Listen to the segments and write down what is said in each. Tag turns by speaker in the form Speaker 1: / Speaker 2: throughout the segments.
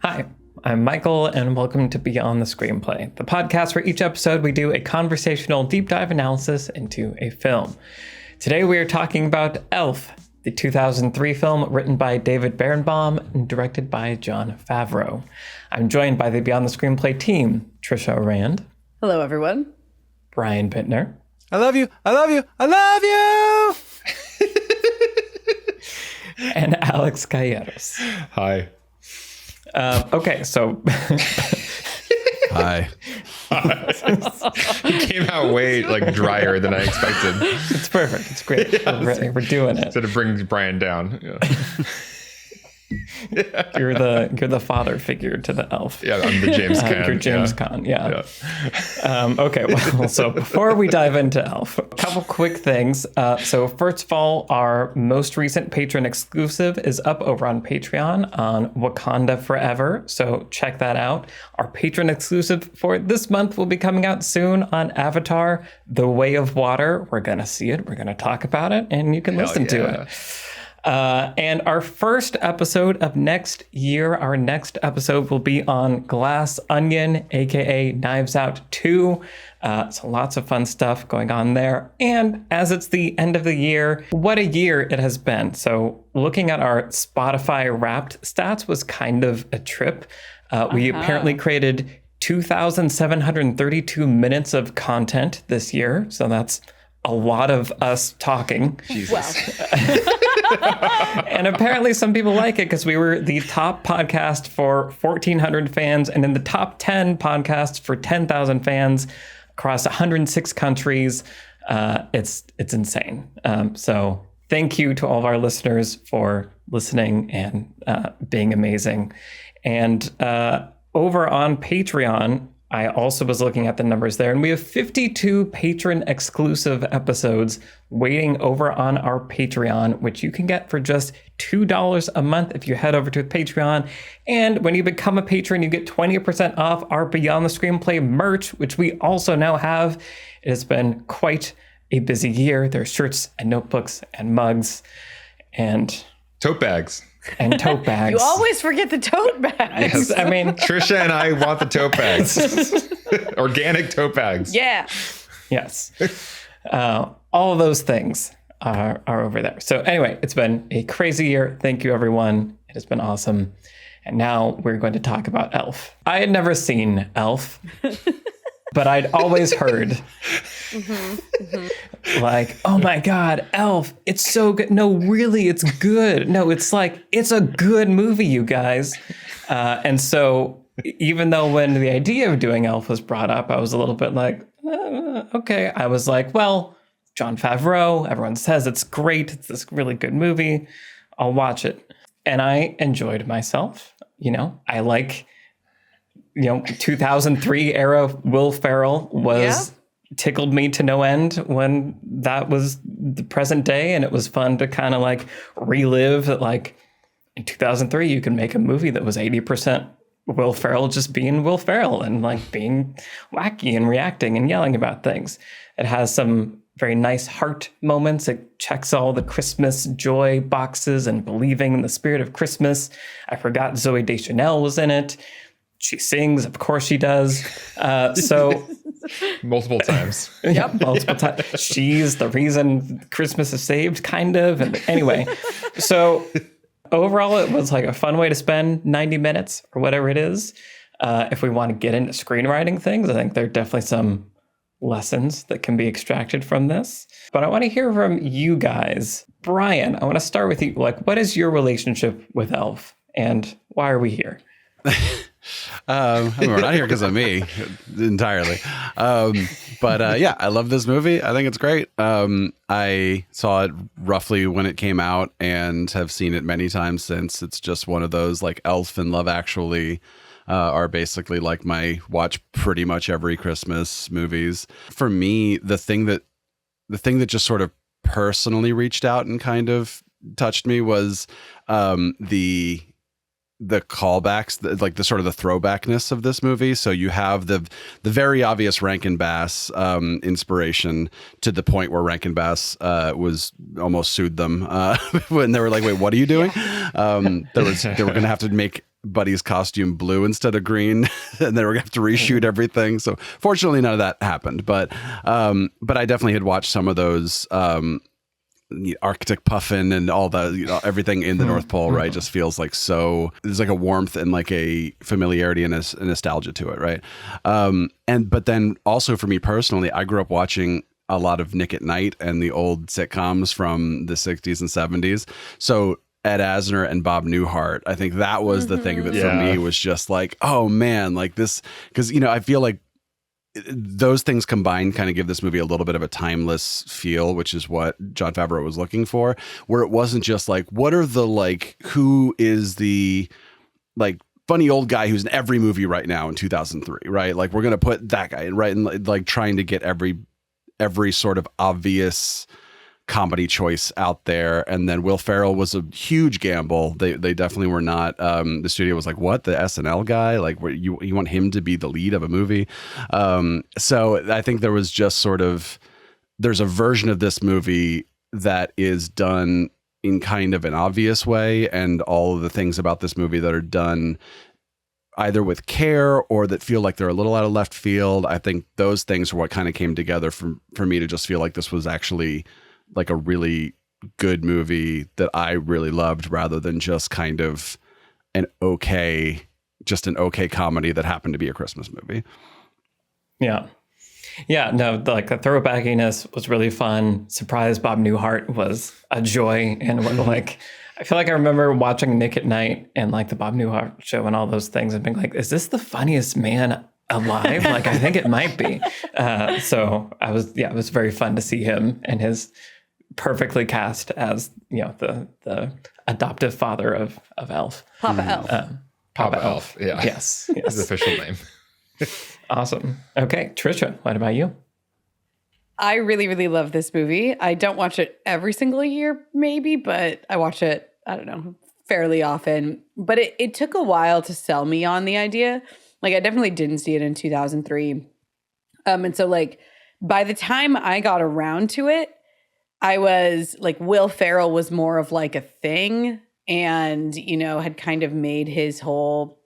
Speaker 1: Hi, I'm Michael, and welcome to Beyond the Screenplay, the podcast where each episode we do a conversational deep dive analysis into a film. Today we are talking about Elf, the 2003 film written by David Berenbaum and directed by Jon Favreau. I'm joined by the Beyond the Screenplay team, Trisha Rand.
Speaker 2: Hello, everyone.
Speaker 1: Brian Bittner.
Speaker 3: I love you. I love you. I love
Speaker 1: you. And Alex Calleros.
Speaker 4: Hi.
Speaker 1: Okay, so
Speaker 3: hi.
Speaker 4: It came out way drier than I expected.
Speaker 1: It's perfect. It's great. Yeah, we're doing it.
Speaker 4: So it brings Brian down. Yeah.
Speaker 1: You're the father figure to the elf.
Speaker 4: Yeah, I'm the James Caan.
Speaker 1: You're James Caan. Yeah. Okay. Well, so before we dive into Elf, a couple quick things. So first of all, our most recent patron exclusive is up over on Patreon on Wakanda Forever. So check that out. Our patron exclusive for this month will be coming out soon on Avatar: The Way of Water. We're gonna see it. We're gonna talk about it, and you can listen to it. And our first episode of next year, our next episode will be on Glass Onion, aka Knives Out 2. So lots of fun stuff going on there. And as it's the end of the year, what a year it has been. So looking at our Spotify Wrapped stats was kind of a trip. We apparently created 2,732 minutes of content this year. So that's a lot of us talking.
Speaker 4: Jesus.
Speaker 1: And apparently some people like it because we were the top podcast for 1,400 fans and in the top 10 podcasts for 10,000 fans across 106 countries. It's insane. So thank you to all of our listeners for listening and being amazing. And over on Patreon, I also was looking at the numbers there, and we have 52 patron exclusive episodes waiting over on our Patreon, which you can get for just $2 a month if you head over to Patreon. And when you become a patron, you get 20% off our Beyond the Screenplay merch, which we also now have. It has been quite a busy year. There's shirts and notebooks and mugs and
Speaker 4: tote bags.
Speaker 1: And tote bags.
Speaker 2: You always forget the tote bags.
Speaker 1: Yes. I mean,
Speaker 4: Trisha and I want the tote bags. Organic tote bags.
Speaker 2: Yeah.
Speaker 1: Yes. All of those things are over there. So anyway, it's been a crazy year. Thank you, everyone. It has been awesome. And now we're going to talk about Elf. I had never seen Elf, but I'd always heard like, oh my God, Elf, it's so good. No, really, it's good. No, it's a good movie, you guys. And so even though when the idea of doing Elf was brought up, I was a little bit like, okay. I was like, well, Jon Favreau, everyone says it's great. It's this really good movie. I'll watch it. And I enjoyed myself. I like, 2003 era Will Ferrell was tickled me to no end when that was the present day. And it was fun to kind of relive that in 2003, you could make a movie that was 80% Will Ferrell just being Will Ferrell and being wacky and reacting and yelling about things. It has some very nice heart moments. It checks all the Christmas joy boxes and believing in the spirit of Christmas. I forgot Zooey Deschanel was in it. She sings, of course she does. So
Speaker 4: multiple times.
Speaker 1: Yep, multiple times. She's the reason Christmas is saved, kind of. And anyway, so overall, it was a fun way to spend 90 minutes or whatever it is. If we want to get into screenwriting things, I think there are definitely some lessons that can be extracted from this. But I want to hear from you guys. Brian, I want to start with you. What is your relationship with Elf and why are we here?
Speaker 3: We're not here because of me entirely. But yeah, I love this movie. I think it's great. I saw it roughly when it came out and have seen it many times since. It's just one of those Elf and Love Actually are basically my watch pretty much every Christmas movies. For me, the thing that just sort of personally reached out and kind of touched me was the callbacks, the sort of the throwbackness of this movie. So you have the very obvious Rankin Bass inspiration to the point where Rankin Bass was almost sued them when they were like, "Wait, what are you doing?" They were going to have to make Buddy's costume blue instead of green, and they were going to have to reshoot everything. So fortunately, none of that happened. But I definitely had watched some of those Arctic puffin and all the everything in the North Pole, right? Just feels like there's like a warmth and like a familiarity and a nostalgia to it, right? But then also for me personally, I grew up watching a lot of Nick at Night and the old sitcoms from the 60s and 70s. So Ed Asner and Bob Newhart, I think that was the thing that for me was just like, oh man, like this, because I feel like those things combined kind of give this movie a little bit of a timeless feel, which is what Jon Favreau was looking for, where it wasn't just like, what are the who is the funny old guy who's in every movie right now in 2003, right? Like we're going to put that guy in, right? And like trying to get every sort of obvious comedy choice out there. And then Will Ferrell was a huge gamble. They definitely were not. The studio was like, what, the SNL guy? Like you want him to be the lead of a movie? So I think there was just there's a version of this movie that is done in kind of an obvious way. And all of the things about this movie that are done either with care or that feel like they're a little out of left field. I think those things are what kind of came together for me to just feel like this was actually like a really good movie that I really loved, rather than just kind of an okay comedy that happened to be a Christmas movie.
Speaker 1: Yeah. Yeah, no, like the throwbackiness was really fun. Surprise Bob Newhart was a joy. And like, I feel like I remember watching Nick at Night and like the Bob Newhart show and all those things and being like, is this the funniest man alive? Like, I think it might be. So it was very fun to see him and his perfectly cast as, the adoptive father of Elf.
Speaker 2: Papa Elf.
Speaker 4: Papa Elf. Yeah.
Speaker 1: Yes.
Speaker 4: His official name.
Speaker 1: Awesome. Okay. Trisha, what about you?
Speaker 2: I really, really love this movie. I don't watch it every single year, maybe, but I watch it, I don't know, fairly often. But it took a while to sell me on the idea. Like, I definitely didn't see it in 2003. And so, like, by the time I got around to it, I was like, Will Ferrell was more of like a thing and, had kind of made his whole,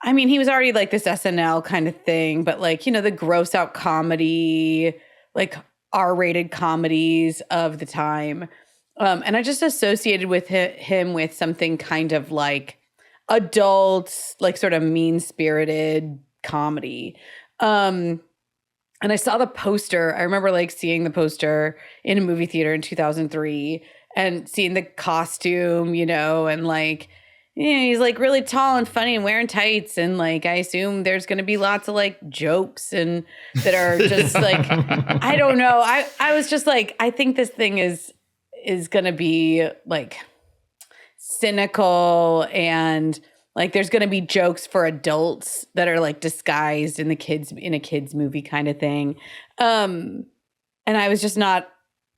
Speaker 2: I mean, he was already like this SNL kind of thing, but like, the gross out comedy, like R-rated comedies of the time. And I just associated with him with something kind of like adult, like sort of mean-spirited comedy. And I saw the poster. I remember like seeing the poster in a movie theater in 2003 and seeing the costume, and like, he's like really tall and funny and wearing tights. And like, I assume there's going to be lots of like jokes and that are just like, I don't know. I was just like, I think this thing is going to be like cynical and like there's going to be jokes for adults that are like disguised in a kids movie kind of thing. And I was just not,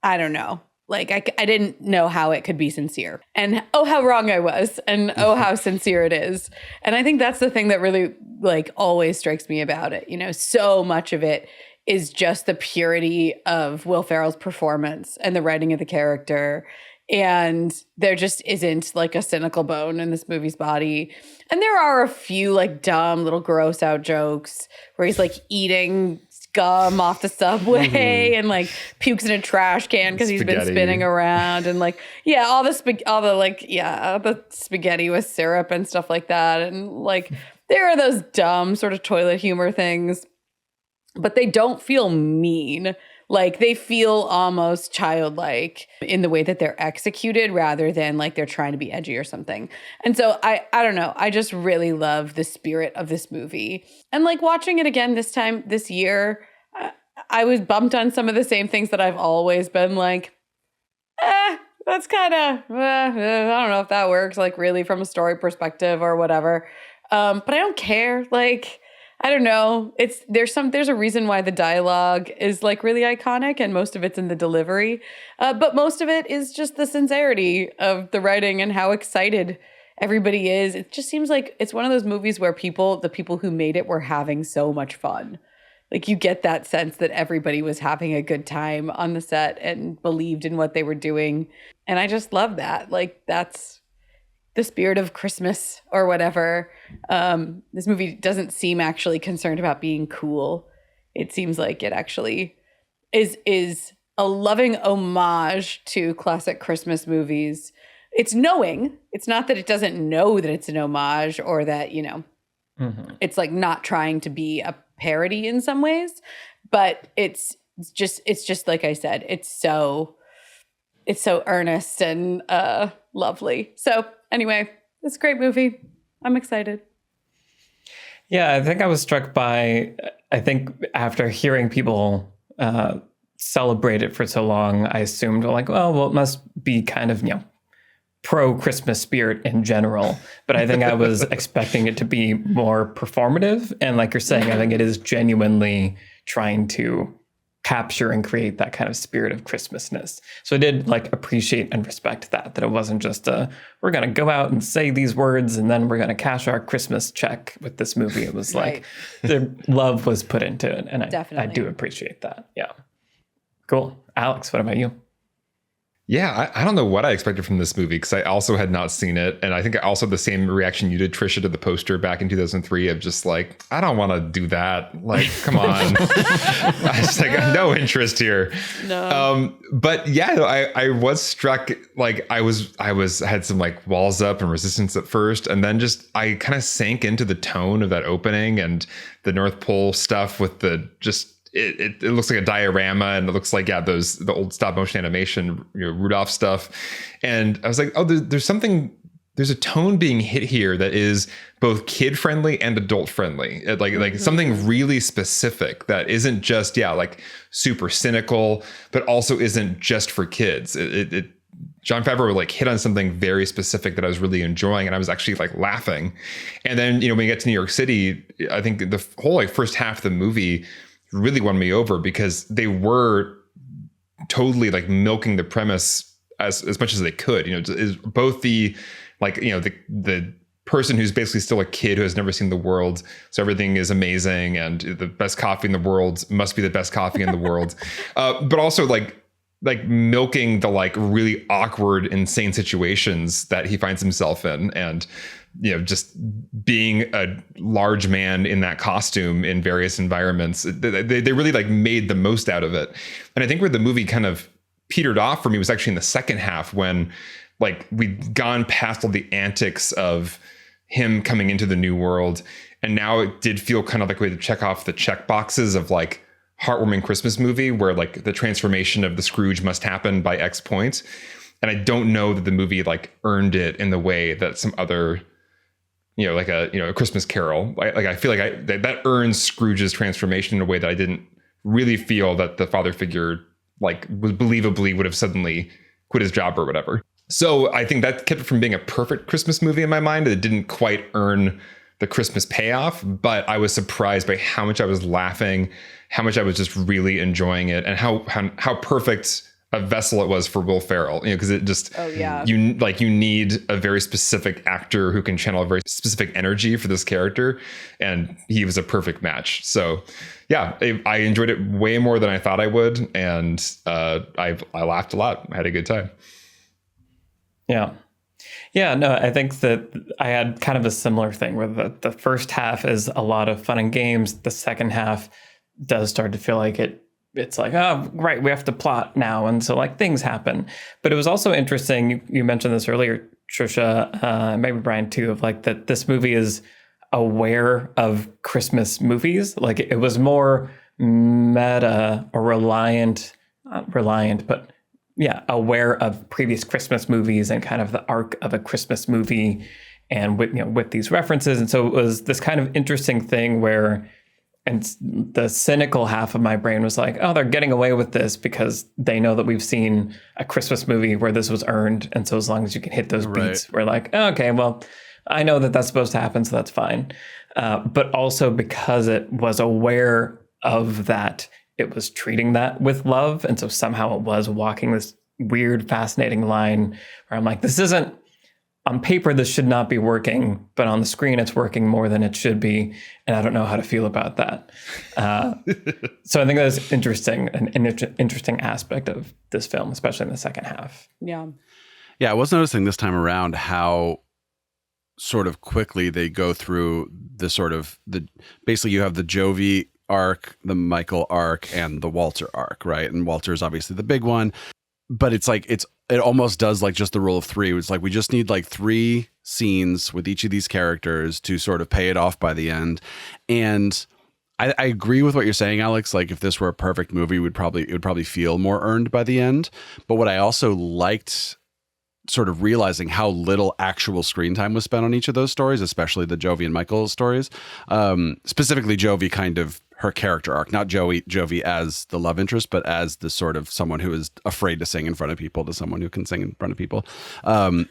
Speaker 2: I don't know. Like I didn't know how it could be sincere, and oh, how wrong I was, and oh, how sincere it is. And I think that's the thing that really like always strikes me about it. So much of it is just the purity of Will Ferrell's performance and the writing of the character. And there just isn't like a cynical bone in this movie's body. And there are a few like dumb little gross out jokes where he's like eating gum off the subway and like pukes in a trash can because he's been spinning around and like, yeah, all the spaghetti with syrup and stuff like that. And like, there are those dumb sort of toilet humor things, but they don't feel mean. Like they feel almost childlike in the way that they're executed rather than like they're trying to be edgy or something. And so I don't know. I just really love the spirit of this movie. And like watching it again this year, I was bumped on some of the same things that I've always been like, that's kind of, I don't know if that works like really from a story perspective or whatever. But I don't care. Like, I don't know. There's a reason why the dialogue is like really iconic and most of it's in the delivery. But most of it is just the sincerity of the writing and how excited everybody is. It just seems like it's one of those movies where the people who made it were having so much fun. Like you get that sense that everybody was having a good time on the set and believed in what they were doing. And I just love that. Like that's the spirit of Christmas or whatever. This movie doesn't seem actually concerned about being cool. It seems like it actually is a loving homage to classic Christmas movies. It's knowing. It's not that it doesn't know that it's an homage or that, it's like not trying to be a parody in some ways, but it's just like I said, it's so earnest and lovely. So anyway, it's a great movie. I'm excited.
Speaker 1: Yeah, I think I was struck by, I think after hearing people celebrate it for so long, I assumed like, well, it must be kind of, pro-Christmas spirit in general. But I think I was expecting it to be more performative. And like you're saying, I think it is genuinely trying to capture and create that kind of spirit of Christmasness. So I did like appreciate and respect that it wasn't just we're going to go out and say these words and then we're going to cash our Christmas check with this movie. It was like the love was put into it. And I do appreciate that. Yeah. Cool. Alex, what about you?
Speaker 4: Yeah, I don't know what I expected from this movie because I also had not seen it. And I think I also had the same reaction you did, Trisha, to the poster back in 2003 of just like, I don't want to do that. Like, come on. I just like, I have no interest here.
Speaker 2: No.
Speaker 4: But yeah, I was struck, like I had some like walls up and resistance at first. And then just, I kind of sank into the tone of that opening and the North Pole stuff with the just, it looks like a diorama and it looks like, the old stop motion animation, Rudolph stuff. And I was like, oh, there's a tone being hit here that is both kid friendly and adult friendly. Like something really specific that isn't just, like super cynical, but also isn't just for kids. Jon Favreau like hit on something very specific that I was really enjoying, and I was actually like laughing. And then, when you get to New York City, I think the whole like first half of the movie really won me over because they were totally like milking the premise as much as they could. Is both the like, the person who's basically still a kid who has never seen the world, so everything is amazing and the best coffee in the world must be the best coffee in the world, but also like milking the like really awkward, insane situations that he finds himself in, and just being a large man in that costume in various environments. They really like made the most out of it. And I think where the movie kind of petered off for me was actually in the second half, when like we'd gone past all the antics of him coming into the new world. And now it did feel kind of like we had to check off the check boxes of like heartwarming Christmas movie where like the transformation of the Scrooge must happen by X point. And I don't know that the movie like earned it in the way that some other, like a Christmas Carol. I feel like that earns Scrooge's transformation in a way that I didn't really feel that the father figure like believably would have suddenly quit his job or whatever. So I think that kept it from being a perfect Christmas movie in my mind. It didn't quite earn the Christmas payoff, but I was surprised by how much I was laughing, how much I was just really enjoying it, and how perfect a vessel it was for Will Ferrell, because it just, you need a very specific actor who can channel a very specific energy for this character. And he was a perfect match. So yeah, I enjoyed it way more than I thought I would. And I laughed a lot. I had a good time.
Speaker 1: Yeah. Yeah, no, I think that I had kind of a similar thing where the first half is a lot of fun and games. The second half does start to feel like it's like, oh, right, we have to plot now. And so like things happen. But it was also interesting. You mentioned this earlier, Trisha, maybe Brian too, of like that this movie is aware of Christmas movies. Like it was more meta or not reliant, but yeah, aware of previous Christmas movies and kind of the arc of a Christmas movie and with these references. And so it was this kind of interesting thing where, and the cynical half of my brain was like, oh, they're getting away with this because they know that we've seen a Christmas movie where this was earned. And so as long as you can hit those beats, we're like, oh, okay, well, I know that that's supposed to happen, so that's fine. But also because it was aware of that, it was treating that with love. And so somehow it was walking this weird, fascinating line where I'm like, this isn't, on paper, this should not be working, but on the screen, it's working more than it should be. And I don't know how to feel about that. So I think that's interesting, an interesting aspect of this film, especially in the second half.
Speaker 2: Yeah.
Speaker 3: Yeah, I was noticing this time around how sort of quickly they go through the sort of basically you have the Jovi arc, the Michael arc, and the Walter arc, right? And Walter is obviously the big one, but it's like it almost does like just the rule of three. It's like we just need like 3 scenes with each of these characters to sort of pay it off by the end. And I agree with what you're saying, Alex. Like if this were a perfect movie, it would probably feel more earned by the end. But what I also liked sort of realizing how little actual screen time was spent on each of those stories, especially the Jovi and Michael stories. Specifically Jovi, kind of her character arc, not Jovi as the love interest, but as the sort of someone who is afraid to sing in front of people to someone who can sing in front of people,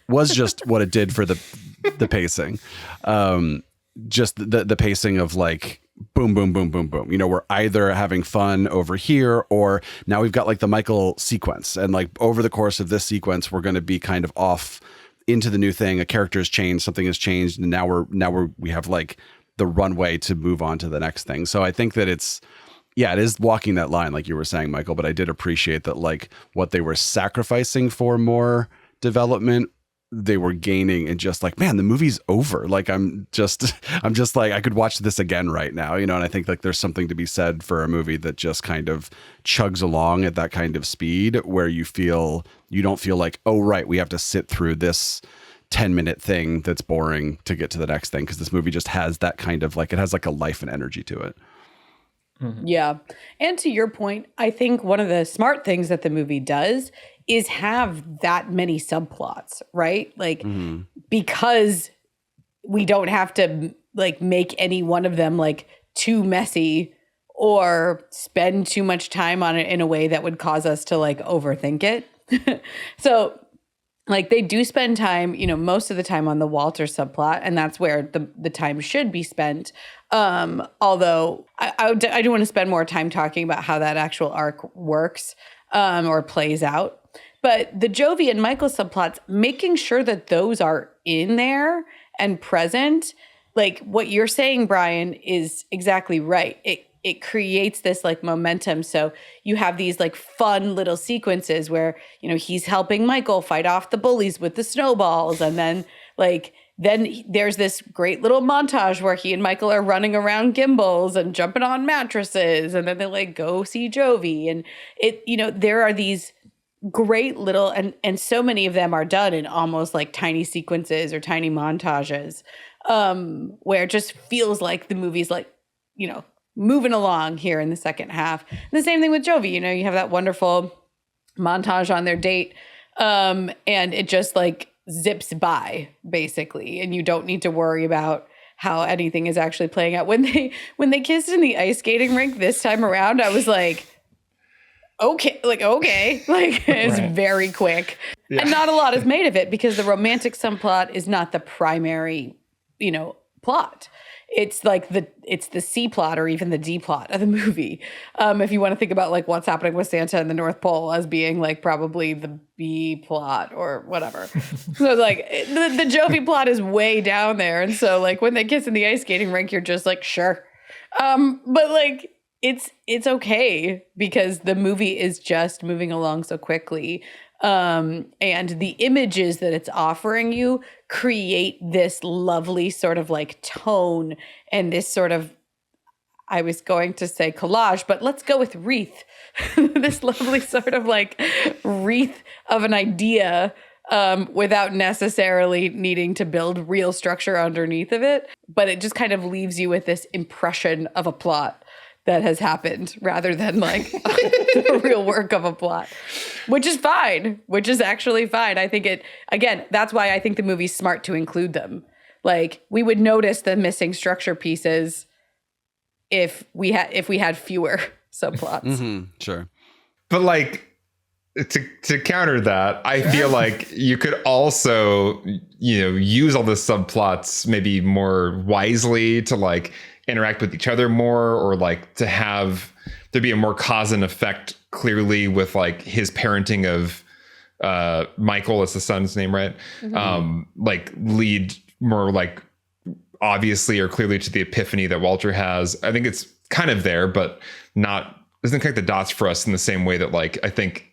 Speaker 3: was just what it did for the pacing. Just the pacing of like, boom, boom, boom, boom, boom. You know, we're either having fun over here, or now we've got like the Michael sequence. And like over the course of this sequence, we're going to be kind of off into the new thing. A character has changed, something has changed. And now we have like the runway to move on to the next thing. So I think that it is walking that line, like you were saying, Michael, but I did appreciate that like what they were sacrificing for more development, they were gaining, and just like, man, the movie's over. Like I'm just like, I could watch this again right now, you know? And I think like there's something to be said for a movie that just kind of chugs along at that kind of speed, where you don't feel like, oh, right, we have to sit through this 10-minute thing that's boring to get to the next thing. Cause this movie just has that kind of like, it has like a life and energy to it.
Speaker 2: Mm-hmm. Yeah. And to your point, I think one of the smart things that the movie does is have that many subplots, right? Like, because we don't have to like make any one of them like too messy or spend too much time on it in a way that would cause us to like overthink it. So like they do spend time, you know, most of the time on the Walter subplot, and that's where the time should be spent. Although I do want to spend more time talking about how that actual arc works or plays out. But the Jovi and Michael subplots, making sure that those are in there and present, like what you're saying, Brian, is exactly right. It creates this like momentum. So you have these like fun little sequences where, you know, he's helping Michael fight off the bullies with the snowballs. And then there's this great little montage where he and Michael are running around gimbals and jumping on mattresses. And then they like go see Jovi. And it, you know, there are these great little, and so many of them are done in almost like tiny sequences or tiny montages, where it just feels like the movie's like, you know, moving along here in the second half. And the same thing with Jovi, you know, you have that wonderful montage on their date, and it just like zips by basically, and you don't need to worry about how anything is actually playing out. When they kissed in the ice skating rink this time around, I was like, okay, it's right. Very quick. Yeah. And not a lot is made of it because the romantic subplot is not the primary, you know, plot. It's like it's the C plot or even the D plot of the movie. If you want to think about like what's happening with Santa and the North Pole as being like probably the B plot or whatever. So like the Jovi plot is way down there. And so like when they kiss in the ice skating rink, you're just like, sure. But like, it's okay because the movie is just moving along so quickly. And the images that it's offering you create this lovely sort of like tone and this sort of, I was going to say collage, but let's go with wreath. This lovely sort of like wreath of an idea, without necessarily needing to build real structure underneath of it. But it just kind of leaves you with this impression of a plot that has happened rather than like the real work of a plot, which is fine, which is actually fine. I think that's why I think the movie's smart to include them. Like we would notice the missing structure pieces if we had fewer subplots.
Speaker 3: Mm-hmm, sure.
Speaker 4: But like to counter that, I feel like you could also, you know, use all the subplots maybe more wisely to like interact with each other more, or like to have there be a more cause and effect clearly with like his parenting of Michael, is the son's name, right? Mm-hmm. Like lead more like obviously or clearly to the epiphany that Walter has. I think it's kind of there, but doesn't connect the dots for us in the same way that like I think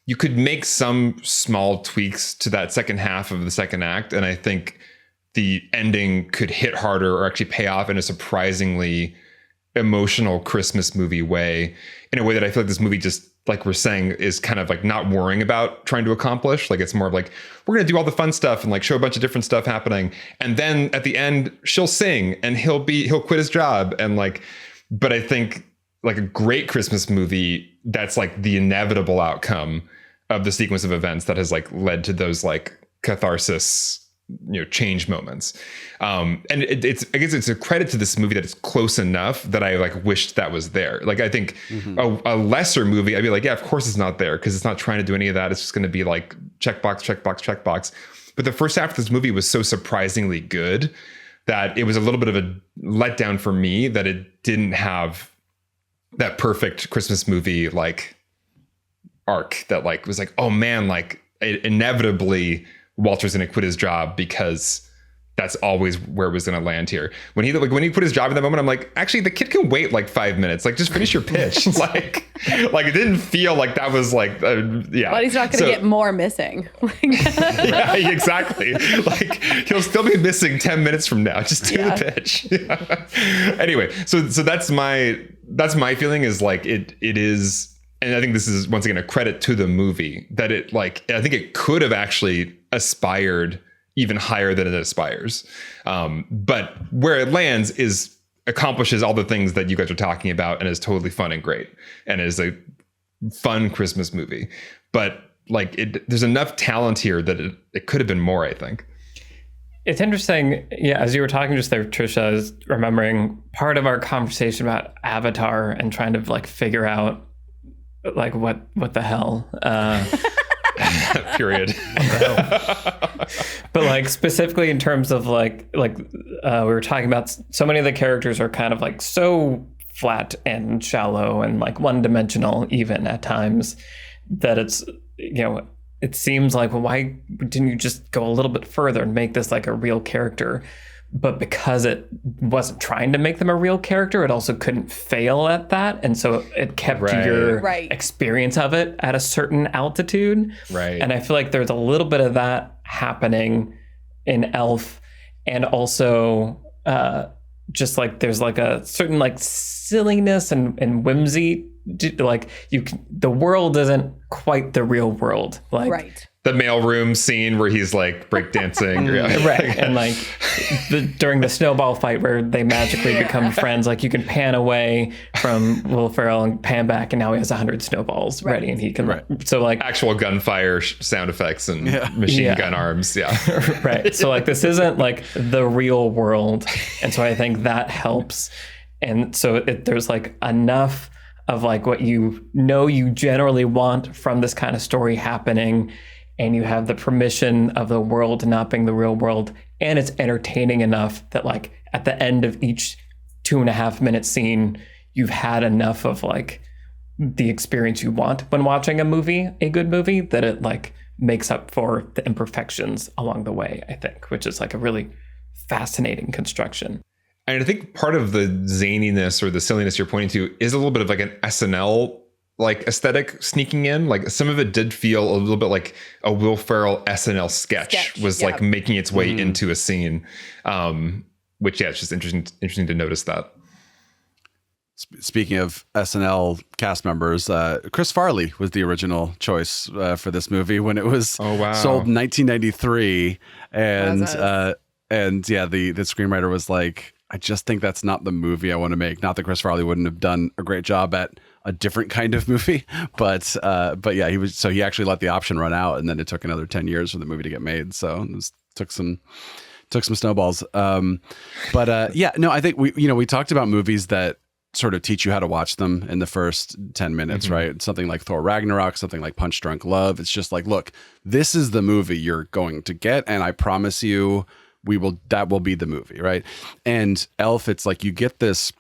Speaker 4: you could make some small tweaks to that second half of the second act, and I think the ending could hit harder or actually pay off in a surprisingly emotional Christmas movie way, in a way that I feel like this movie just, like we're saying, is kind of like not worrying about trying to accomplish. Like, it's more of like, we're going to do all the fun stuff and like show a bunch of different stuff happening. And then at the end, she'll sing and he'll quit his job. And like, but I think like a great Christmas movie, that's like the inevitable outcome of the sequence of events that has like led to those like catharsis, change moments. And it's, I guess it's a credit to this movie that it's close enough that I like wished that was there. Like, I think a lesser movie, I'd be like, yeah, of course it's not there, because it's not trying to do any of that. It's just going to be like checkbox, checkbox, checkbox. But the first half of this movie was so surprisingly good that it was a little bit of a letdown for me that it didn't have that perfect Christmas movie like arc that like was like, oh man, like inevitably Walter's going to quit his job, because that's always where it was going to land here. When he quit his job in that moment, I'm like, actually, the kid can wait like 5 minutes. Like, just finish your pitch. like it didn't feel like that was like, yeah.
Speaker 2: But he's not going to get more missing.
Speaker 4: Yeah, exactly. Like, he'll still be missing 10 minutes from now. Just do the pitch. Anyway, so that's my feeling, is like it is. And I think this is, once again, a credit to the movie that it, like, I think it could have actually aspired even higher than it aspires. But where it lands accomplishes all the things that you guys are talking about, and is totally fun and great, and is a fun Christmas movie. But like, there's enough talent here that it could have been more, I think.
Speaker 1: It's interesting. Yeah, as you were talking just there, Trisha, I was remembering part of our conversation about Avatar and trying to like figure out like what the hell
Speaker 4: period.
Speaker 1: But like specifically in terms of like we were talking about, so many of the characters are kind of like so flat and shallow and like one-dimensional even at times, that it's, it seems like, well, why didn't you just go a little bit further and make this like a real character? But because it wasn't trying to make them a real character, it also couldn't fail at that. And so it kept your experience of it at a certain altitude.
Speaker 4: Right.
Speaker 1: And I feel like there's a little bit of that happening in Elf. And also just like there's like a certain like silliness and whimsy. Like the world isn't quite the real world. Like
Speaker 4: the mailroom scene where he's like breakdancing.
Speaker 1: Right. And like during the snowball fight where they magically become friends, like you can pan away from Will Ferrell and pan back, and now he has 100 snowballs ready, and he can so like
Speaker 4: actual gunfire sound effects and machine gun arms. Yeah.
Speaker 1: Right. So like this isn't like the real world. And so I think that helps. And so there's like enough of like what you generally want from this kind of story happening, and you have the permission of the world not being the real world, and it's entertaining enough that like at the end of each 2.5 minute scene, you've had enough of like the experience you want when watching a good movie, that it like makes up for the imperfections along the way, I think, which is like a really fascinating construction.
Speaker 4: And I think part of the zaniness or the silliness you're pointing to is a little bit of like an SNL like aesthetic sneaking in. Like some of it did feel a little bit like a Will Ferrell SNL sketch was like making its way into a scene. Which it's just interesting to notice that.
Speaker 3: Speaking of SNL cast members, Chris Farley was the original choice for this movie when it was sold in 1993, and the screenwriter was like, I just think that's not the movie I want to make. Not that Chris Farley wouldn't have done a great job at a different kind of movie, but yeah, he actually let the option run out, and then it took another 10 years for the movie to get made. So it took some snowballs. I think we talked about movies that sort of teach you how to watch them in the first 10 minutes, right? Something like Thor Ragnarok, something like Punch Drunk Love. It's just like, look, this is the movie you're going to get, and I promise you that will be the movie, right? And Elf, it's like you get this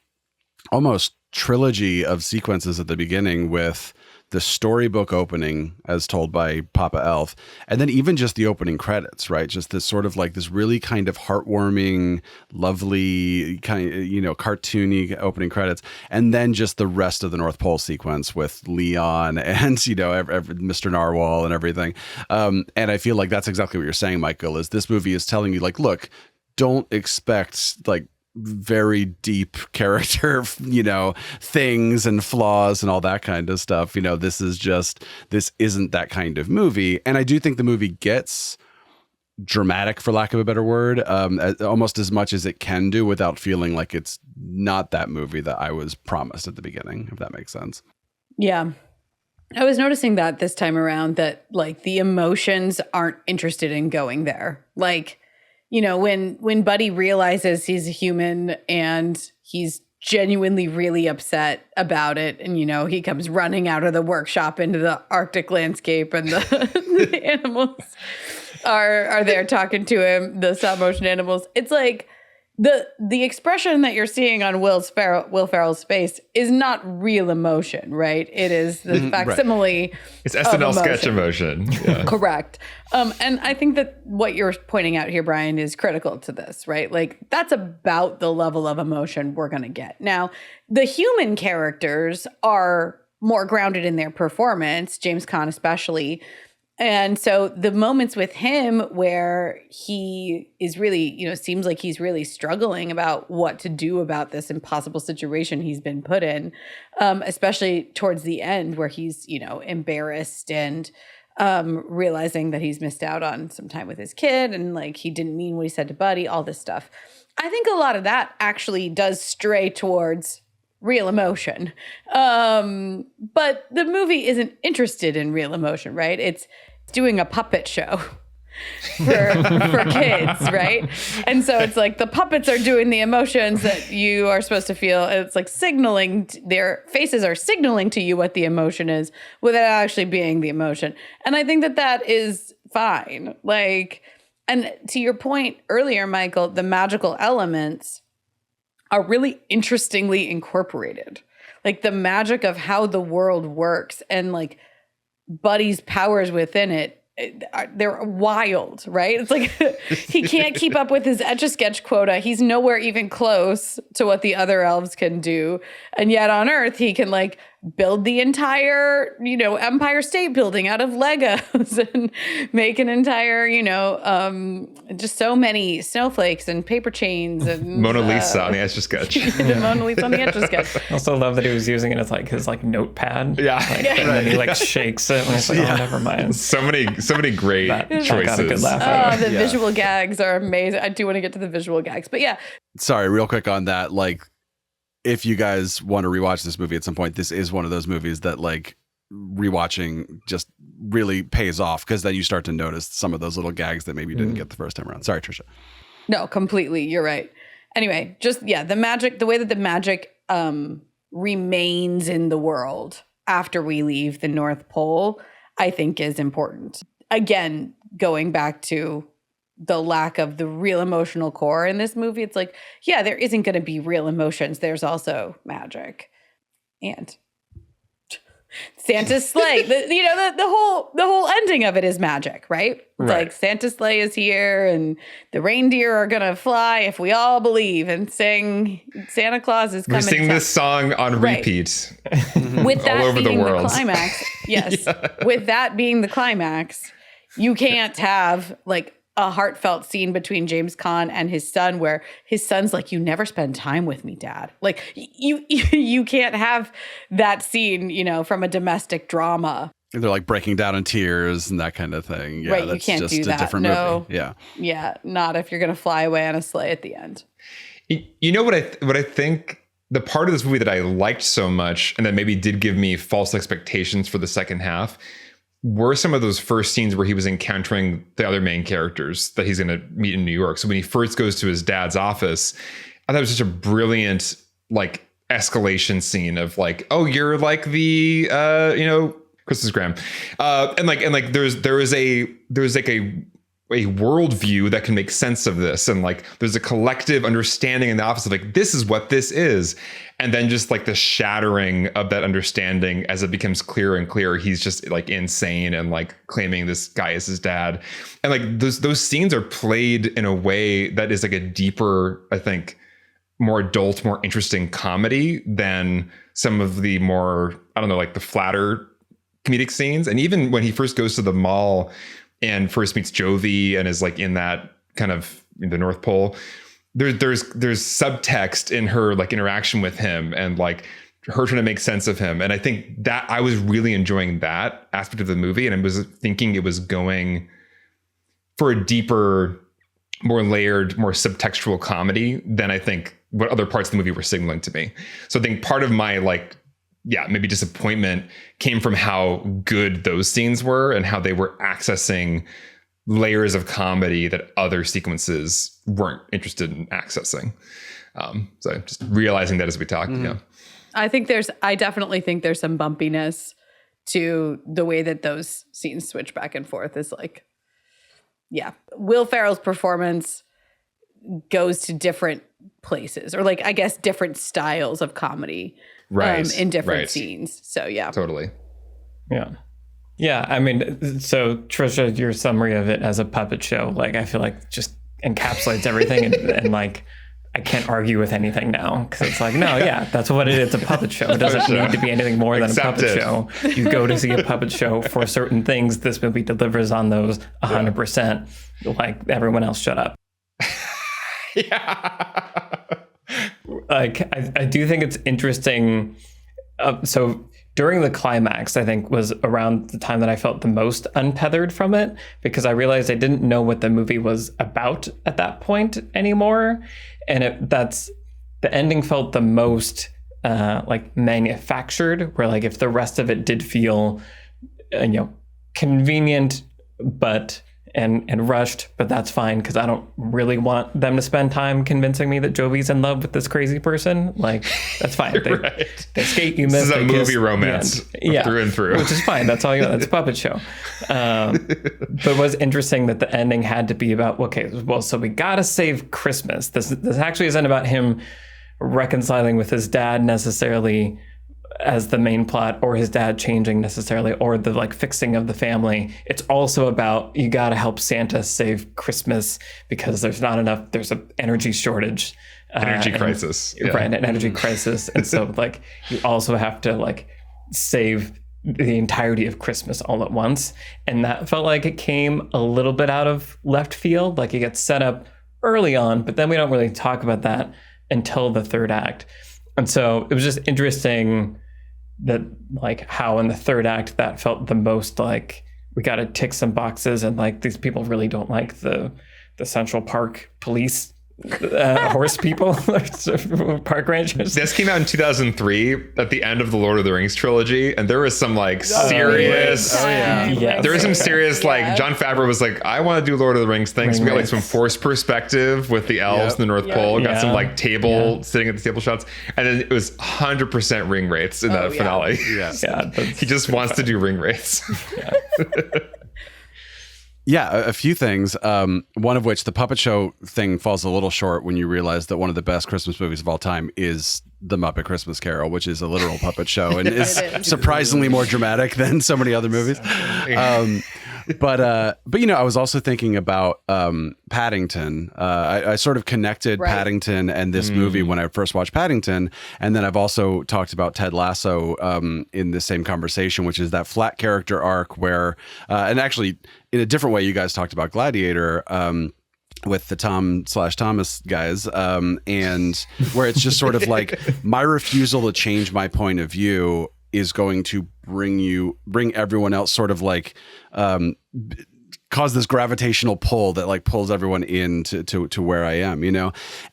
Speaker 3: almost trilogy of sequences at the beginning with the storybook opening as told by Papa Elf, and then even just the opening credits, right? Just this sort of like this really kind of heartwarming, lovely kind of, cartoony opening credits. And then just the rest of the North Pole sequence with Leon and, Mr. Narwhal and everything. And I feel like that's exactly what you're saying, Michael, is this movie is telling you like, look, don't expect like very deep character, things and flaws and all that kind of stuff. This isn't that kind of movie. And I do think the movie gets dramatic, for lack of a better word, almost as much as it can do without feeling like it's not that movie that I was promised at the beginning, if that makes sense.
Speaker 2: Yeah. I was noticing that this time around, that like the emotions aren't interested in going there. Like, when Buddy realizes he's a human and he's genuinely really upset about it, and he comes running out of the workshop into the Arctic landscape, and the animals are there talking to him, the stop motion animals. It's like the expression that you're seeing on Will Ferrell's face is not real emotion, right? It is the facsimile.
Speaker 4: It's SNL sketch emotion. Yeah.
Speaker 2: Correct. And I think that what you're pointing out here, Brian, is critical to this, right? Like, that's about the level of emotion we're going to get. Now, the human characters are more grounded in their performance, James Caan especially. And so the moments with him where he is really, seems like he's really struggling about what to do about this impossible situation he's been put in, especially towards the end where he's, embarrassed and realizing that he's missed out on some time with his kid, and like he didn't mean what he said to Buddy, all this stuff. I think a lot of that actually does stray towards real emotion. But the movie isn't interested in real emotion, right? It's doing a puppet show for kids, right? And so it's like the puppets are doing the emotions that you are supposed to feel. It's like signaling, their faces are signaling to you what the emotion is without actually being the emotion. And I think that is fine. Like, and to your point earlier, Michael, the magical elements are really interestingly incorporated. Like the magic of how the world works and like Buddy's powers within it, they're wild, right? It's like he can't keep up with his Etch-a-Sketch quota. He's nowhere even close to what the other elves can do. And yet on Earth, he can like build the entire, Empire State Building out of Legos and make an entire, just so many snowflakes and paper chains and
Speaker 4: Mona Lisa on the Etch-a-Sketch.
Speaker 2: Mona Lisa on the Etch-a-Sketch.
Speaker 1: I also love that he was using it as like his like notepad.
Speaker 4: Yeah.
Speaker 1: And then he like shakes it and it's like, oh, never mind.
Speaker 4: So many great choices.
Speaker 1: Got a good laugh out of it.
Speaker 2: The visual gags are amazing. I do want to get to the visual gags, but yeah.
Speaker 3: Sorry, real quick on that. Like, if you guys want to rewatch this movie at some point, this is one of those movies that like rewatching just really pays off, because then you start to notice some of those little gags that maybe you didn't get the first time around. Sorry, Trisha.
Speaker 2: No, completely. You're right. Anyway, just, the magic, the way that the magic remains in the world after we leave the North Pole, I think is important. Again, going back to the lack of the real emotional core in this movie, it's like, there isn't going to be real emotions. There's also magic. And Santa's sleigh, the whole ending of it is magic, right? It's like Santa's sleigh is here and the reindeer are going to fly if we all believe and sing Santa Claus is coming.
Speaker 4: We sing this song on repeat.
Speaker 2: With that
Speaker 4: all over
Speaker 2: being
Speaker 4: the world.
Speaker 2: The climax. Yes. With that being the climax, you can't have like a heartfelt scene between James Caan and his son where his son's like, you never spend time with me, Dad. Like you can't have that scene, from a domestic drama.
Speaker 3: They're like breaking down in tears and that kind of thing. Yeah,
Speaker 2: right,
Speaker 3: that's
Speaker 2: you can't
Speaker 3: just
Speaker 2: do
Speaker 3: a
Speaker 2: that.
Speaker 3: different movie. Yeah.
Speaker 2: Yeah, not if you're going to fly away on a sleigh at the end.
Speaker 4: You know what I think the part of this movie that I liked so much and that maybe did give me false expectations for the second half were some of those first scenes where he was encountering the other main characters that he's going to meet in New York. So when he first goes to his dad's office, I thought it was such a brilliant like escalation scene of like, oh, you're like the Christmas Graham, and like there was a worldview that can make sense of this, and like there's a collective understanding in the office of like this is what this is, and then just like the shattering of that understanding as it becomes clearer and clearer. He's just like insane and like claiming this guy is his dad, and like those scenes are played in a way that is like a deeper, I think, more adult, more interesting comedy than some of the more, I don't know, like the flatter comedic scenes. And even when he first goes to the mall and first meets Jovi and is like in that kind of the North Pole. There's subtext in her like interaction with him and like her trying to make sense of him. And I think that I was really enjoying that aspect of the movie. And I was thinking it was going for a deeper, more layered, more subtextual comedy than I think what other parts of the movie were signaling to me. So I think part of my like, maybe disappointment came from how good those scenes were and how they were accessing layers of comedy that other sequences weren't interested in accessing. So just realizing that as we talk.
Speaker 2: I definitely think there's some bumpiness to the way that those scenes switch back and forth. Is like, Will Ferrell's performance goes to different places, or like, I guess, different styles of comedy, in different scenes. So
Speaker 4: totally.
Speaker 1: Yeah, I mean, so Trisha, your summary of it as a puppet show, like, I feel like just encapsulates everything, and like, I can't argue with anything now, because it's like, no, that's what it is. It's a puppet show. It doesn't need to be anything more than a puppet show. You go to see a puppet show for certain things. This movie delivers on those 100%. Like, everyone else, shut up. Like, I do think it's interesting. So during the climax, I think, was around the time that I felt the most untethered from it, because I realized I didn't know what the movie was about at that point anymore. And the ending felt the most like manufactured, where like if the rest of it did feel, convenient, but and rushed, but that's fine, because I don't really want them to spend time convincing me that Jovi's in love with this crazy person. Like, that's fine. They skate, you miss.
Speaker 4: This is a movie romance through and through. Which
Speaker 1: is fine. That's all you want. That's a puppet show. But it was interesting that the ending had to be about, okay, well, so we gotta save Christmas. This actually isn't about him reconciling with his dad necessarily as the main plot, or his dad changing necessarily, or the like fixing of the family. It's also about, you got to help Santa save Christmas, because there's an energy shortage,
Speaker 4: crisis,
Speaker 1: right? An energy crisis. And so like, you also have to like save the entirety of Christmas all at once. And that felt like it came a little bit out of left field. Like, it gets set up early on, but then we don't really talk about that until the third act. And so it was just interesting that like how in the third act that felt the most like, we got to tick some boxes, and like, these people really don't like the Central Park police horse people, park rangers.
Speaker 4: This came out in 2003 at the end of the Lord of the Rings trilogy, and there was some like serious there was some serious like, Jon Favreau was like, I want to do Lord of the Rings things. We got like some forced perspective with the elves in the North Pole, got some like table sitting at the table shots, and then it was 100% ring rates in that finale. He just wants to do ring rates.
Speaker 3: A few things. One of which, the puppet show thing falls a little short when you realize that one of the best Christmas movies of all time is The Muppet Christmas Carol, which is a literal puppet show and is surprisingly more dramatic than so many other movies. But I was also thinking about Paddington. I sort of connected Paddington and this movie when I first watched Paddington, and then I've also talked about Ted Lasso in the same conversation, which is that flat character arc where, and actually in a different way, you guys talked about Gladiator. With the Tom/Thomas guys, and where it's just sort of like, my refusal to change my point of view is going to bring everyone else sort of like cause this gravitational pull that like pulls everyone in to where I am,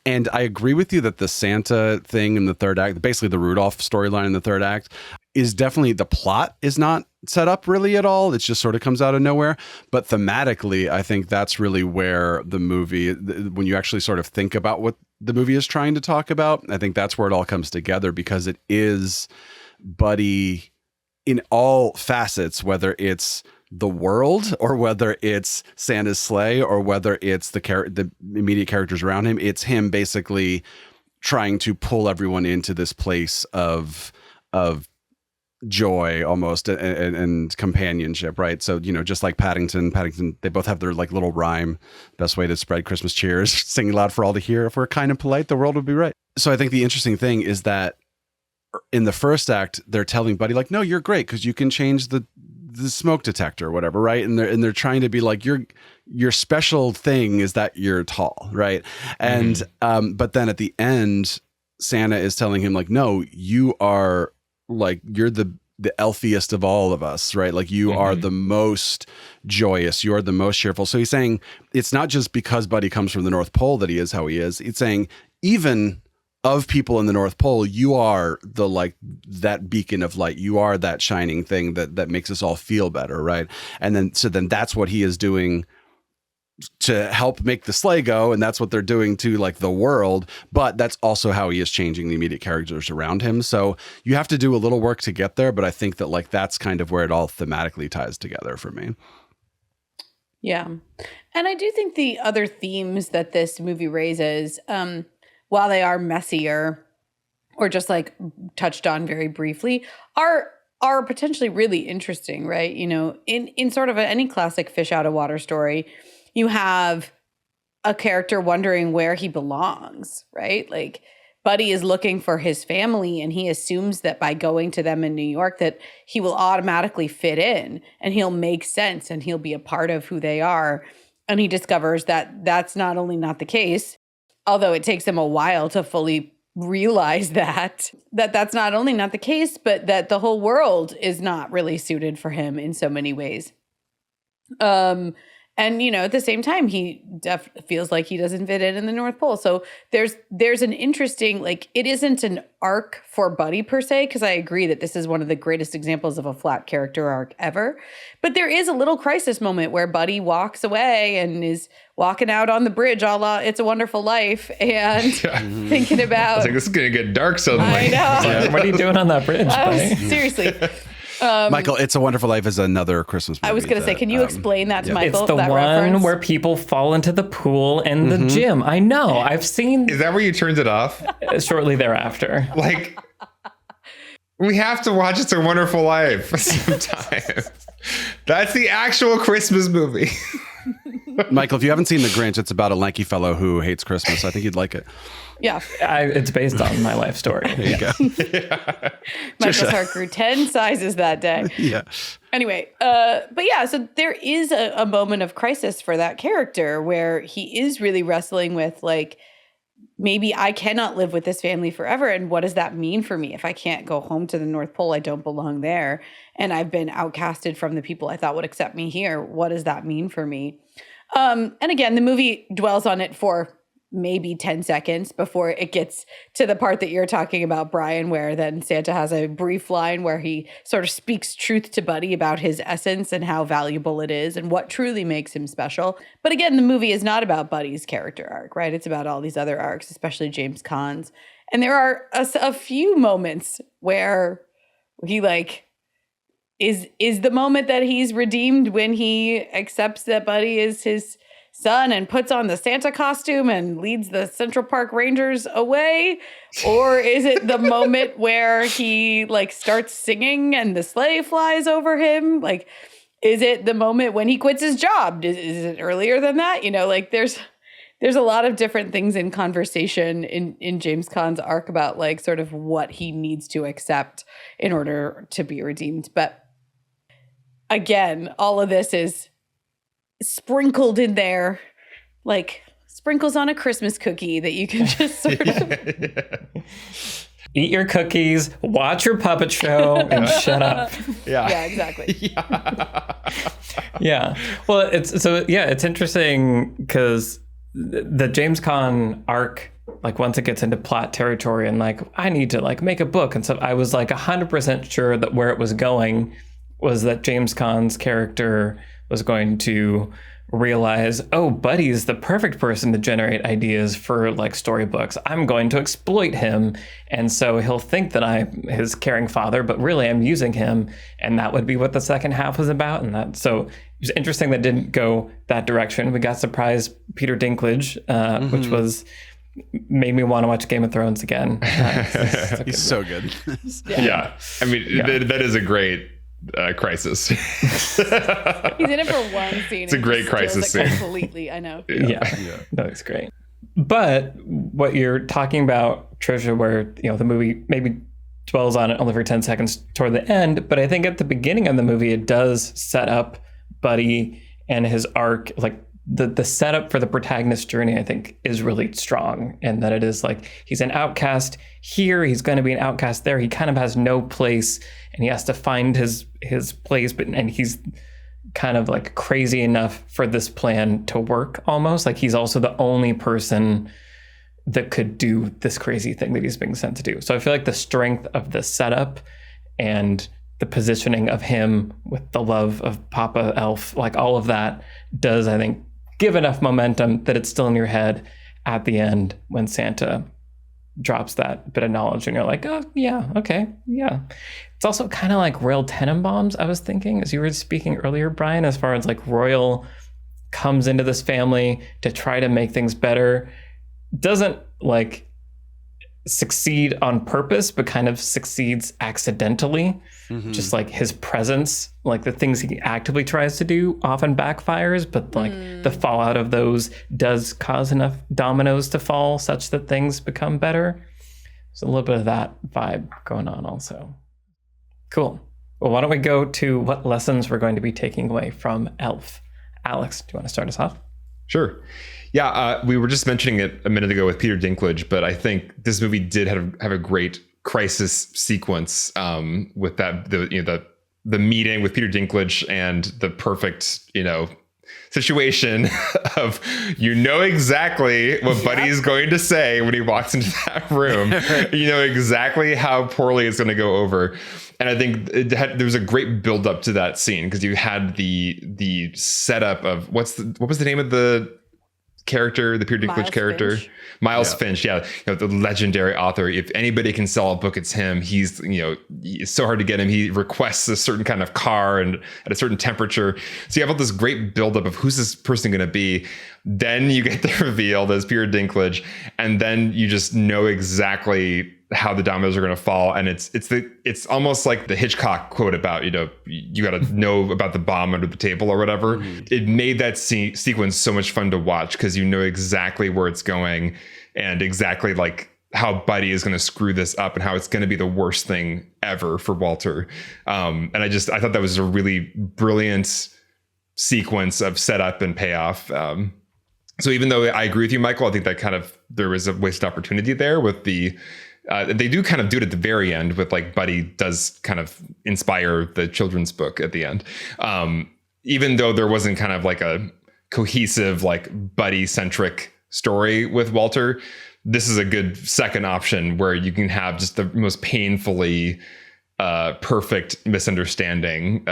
Speaker 3: And I agree with you that the Santa thing in the third act, basically the Rudolph storyline in the third act, is definitely, the plot is not set up really at all. It just sort of comes out of nowhere. But thematically, I think that's really where the movie, when you actually sort of think about what the movie is trying to talk about, I think that's where it all comes together, because it is Buddy in all facets, whether it's the world or whether it's Santa's sleigh or whether it's the immediate characters around him. It's him basically trying to pull everyone into this place of joy almost and companionship, right? So, just like Paddington, they both have their like little rhyme, best way to spread Christmas cheer is sing loud for all to hear. If we're kind and polite, the world would be right. So I think the interesting thing is that in the first act, they're telling Buddy like, no, you're great because you can change the the smoke detector or whatever, right? And they're trying to be like, your special thing is that you're tall, right? And but then at the end, Santa is telling him like, no, you are like, you're the elfiest of all of us, right? Like you are the most joyous, you are the most cheerful. So he's saying it's not just because Buddy comes from the North Pole that he is how he is. It's saying even of people in the North Pole, you are the like that beacon of light. You are that shining thing that makes us all feel better, right? And then that's what he is doing to help make the sleigh go, and that's what they're doing to like the world, but that's also how he is changing the immediate characters around him. So you have to do a little work to get there, but I think that like that's kind of where it all thematically ties together for me.
Speaker 2: Yeah. And I do think the other themes that this movie raises, while they are messier or just like touched on very briefly, are potentially really interesting, right? You know, in sort of any classic fish out of water story, you have a character wondering where he belongs, right? Like Buddy is looking for his family, and he assumes that by going to them in New York that he will automatically fit in and he'll make sense and he'll be a part of who they are. And he discovers that that's not only not the case, although it takes him a while to fully realize that that's not only not the case, but that the whole world is not really suited for him in so many ways. And, you know, at the same time, he feels like he doesn't fit in the North Pole. So there's an interesting, like, it isn't an arc for Buddy per se, because I agree that this is one of the greatest examples of a flat character arc ever. But there is a little crisis moment where Buddy walks away and is walking out on the bridge a la It's a Wonderful Life and thinking about...
Speaker 4: I was like, this is going to get dark suddenly.
Speaker 2: I know.
Speaker 1: What are you doing on that bridge, buddy?
Speaker 2: Seriously.
Speaker 3: Michael, It's a Wonderful Life is another Christmas movie.
Speaker 2: I was going to say, can you explain that to Michael?
Speaker 1: It's the
Speaker 2: that
Speaker 1: one
Speaker 2: reference?
Speaker 1: where people fall into the pool and the gym. I know. I've seen
Speaker 4: Is that where you turned it off?
Speaker 1: shortly thereafter.
Speaker 4: Like, we have to watch It's a Wonderful Life sometime. That's the actual Christmas movie.
Speaker 3: Michael, if you haven't seen The Grinch, it's about a lanky fellow who hates Christmas. I think you'd like it.
Speaker 2: Yeah.
Speaker 1: It's based on my life story.
Speaker 3: There you go.
Speaker 2: Michael's heart grew 10 sizes that day.
Speaker 3: Yeah.
Speaker 2: Anyway, but yeah, so there is a moment of crisis for that character where he is really wrestling with, like, maybe I cannot live with this family forever. And what does that mean for me? If I can't go home to the North Pole, I don't belong there. And I've been outcasted from the people I thought would accept me here. What does that mean for me? And again, the movie dwells on it for maybe 10 seconds before it gets to the part that you're talking about, Brian, where then Santa has a brief line where he sort of speaks truth to Buddy about his essence and how valuable it is and what truly makes him special. But again, the movie is not about Buddy's character arc, right? It's about all these other arcs, especially James Caan's. And there are a few moments where he is the moment that he's redeemed when he accepts that Buddy is his son and puts on the Santa costume and leads the Central Park Rangers away? Or is it the moment where he starts singing and the sleigh flies over him? Like, is it the moment when he quits his job? Is it earlier than that? You know, there's a lot of different things in conversation in James Caan's arc about sort of what he needs to accept in order to be redeemed. But again, all of this is sprinkled in there like sprinkles on a Christmas cookie that you can just sort of
Speaker 1: eat your cookies, watch your puppet show, and shut up.
Speaker 2: Yeah, exactly.
Speaker 1: Yeah. Well, it's interesting because the James Caan arc, once it gets into plot territory and I need to make a book and stuff, I was 100% sure that where it was going was that James Caan's character was going to realize, oh, Buddy's the perfect person to generate ideas for storybooks. I'm going to exploit him. And so he'll think that I'm his caring father, but really I'm using him. And that would be what the second half was about. And so it was interesting that didn't go that direction. We got surprised Peter Dinklage, which made me want to watch Game of Thrones again.
Speaker 3: He's so good.
Speaker 4: Yeah. I mean, that is a great crisis.
Speaker 2: He's in it for one scene.
Speaker 4: It's a great crisis scene.
Speaker 2: Completely, I know.
Speaker 1: Yeah. No, it's great. But what you're talking about, Trisha, where the movie maybe dwells on it only for 10 seconds toward the end. But I think at the beginning of the movie, it does set up Buddy and his arc. Like the setup for the protagonist's journey, I think, is really strong. And that it is like, he's an outcast here, he's going to be an outcast there. He kind of has no place and he has to find his place. And he's kind of like crazy enough for this plan to work almost. Like he's also the only person that could do this crazy thing that he's being sent to do. So I feel like the strength of the setup and the positioning of him with the love of Papa Elf, like all of that does, I think, give enough momentum that it's still in your head at the end when Santa drops that bit of knowledge and you're like, oh yeah, okay, yeah. It's also kind of like Royal Tenenbaums, I was thinking, as you were speaking earlier, Brian, as far as like Royal comes into this family to try to make things better, doesn't like succeed on purpose, but kind of succeeds accidentally. Just like his presence, like the things he actively tries to do often backfires, but like the fallout of those does cause enough dominoes to fall such that things become better. There's a little bit of that vibe going on also. Cool. Well, why don't we go to what lessons we're going to be taking away from Elf? Alex, do you want to start us off?
Speaker 4: Sure. Yeah, we were just mentioning it a minute ago with Peter Dinklage, but I think this movie did have a great crisis sequence with that the meeting with Peter Dinklage and the perfect situation of exactly what Buddy is going to say when he walks into that room. You know exactly how poorly it's going to go over. And I think there was a great build up to that scene because you had the setup of what was the name of the character, the Peter Dinklage character?
Speaker 2: Finch.
Speaker 4: Miles Finch, the legendary author. If anybody can sell a book, it's him. He's, it's so hard to get him. He requests a certain kind of car and at a certain temperature. So you have all this great buildup of who's this person going to be. Then you get the reveal that it's Peter Dinklage, and then you just know exactly how the dominoes are going to fall. And it's almost like the Hitchcock quote about, you got to know about the bomb under the table or whatever. It made that sequence so much fun to watch because you know exactly where it's going and exactly like how Buddy is going to screw this up and how it's going to be the worst thing ever for Walter. And I thought that was a really brilliant sequence of setup and payoff. So even though I agree with you, Michael, I think that there was a wasted opportunity there with they do kind of do it at the very end with like Buddy does kind of inspire the children's book at the end. Even though there wasn't kind of like a cohesive, like Buddy centric story with Walter, this is a good second option where you can have just the most painfully perfect misunderstanding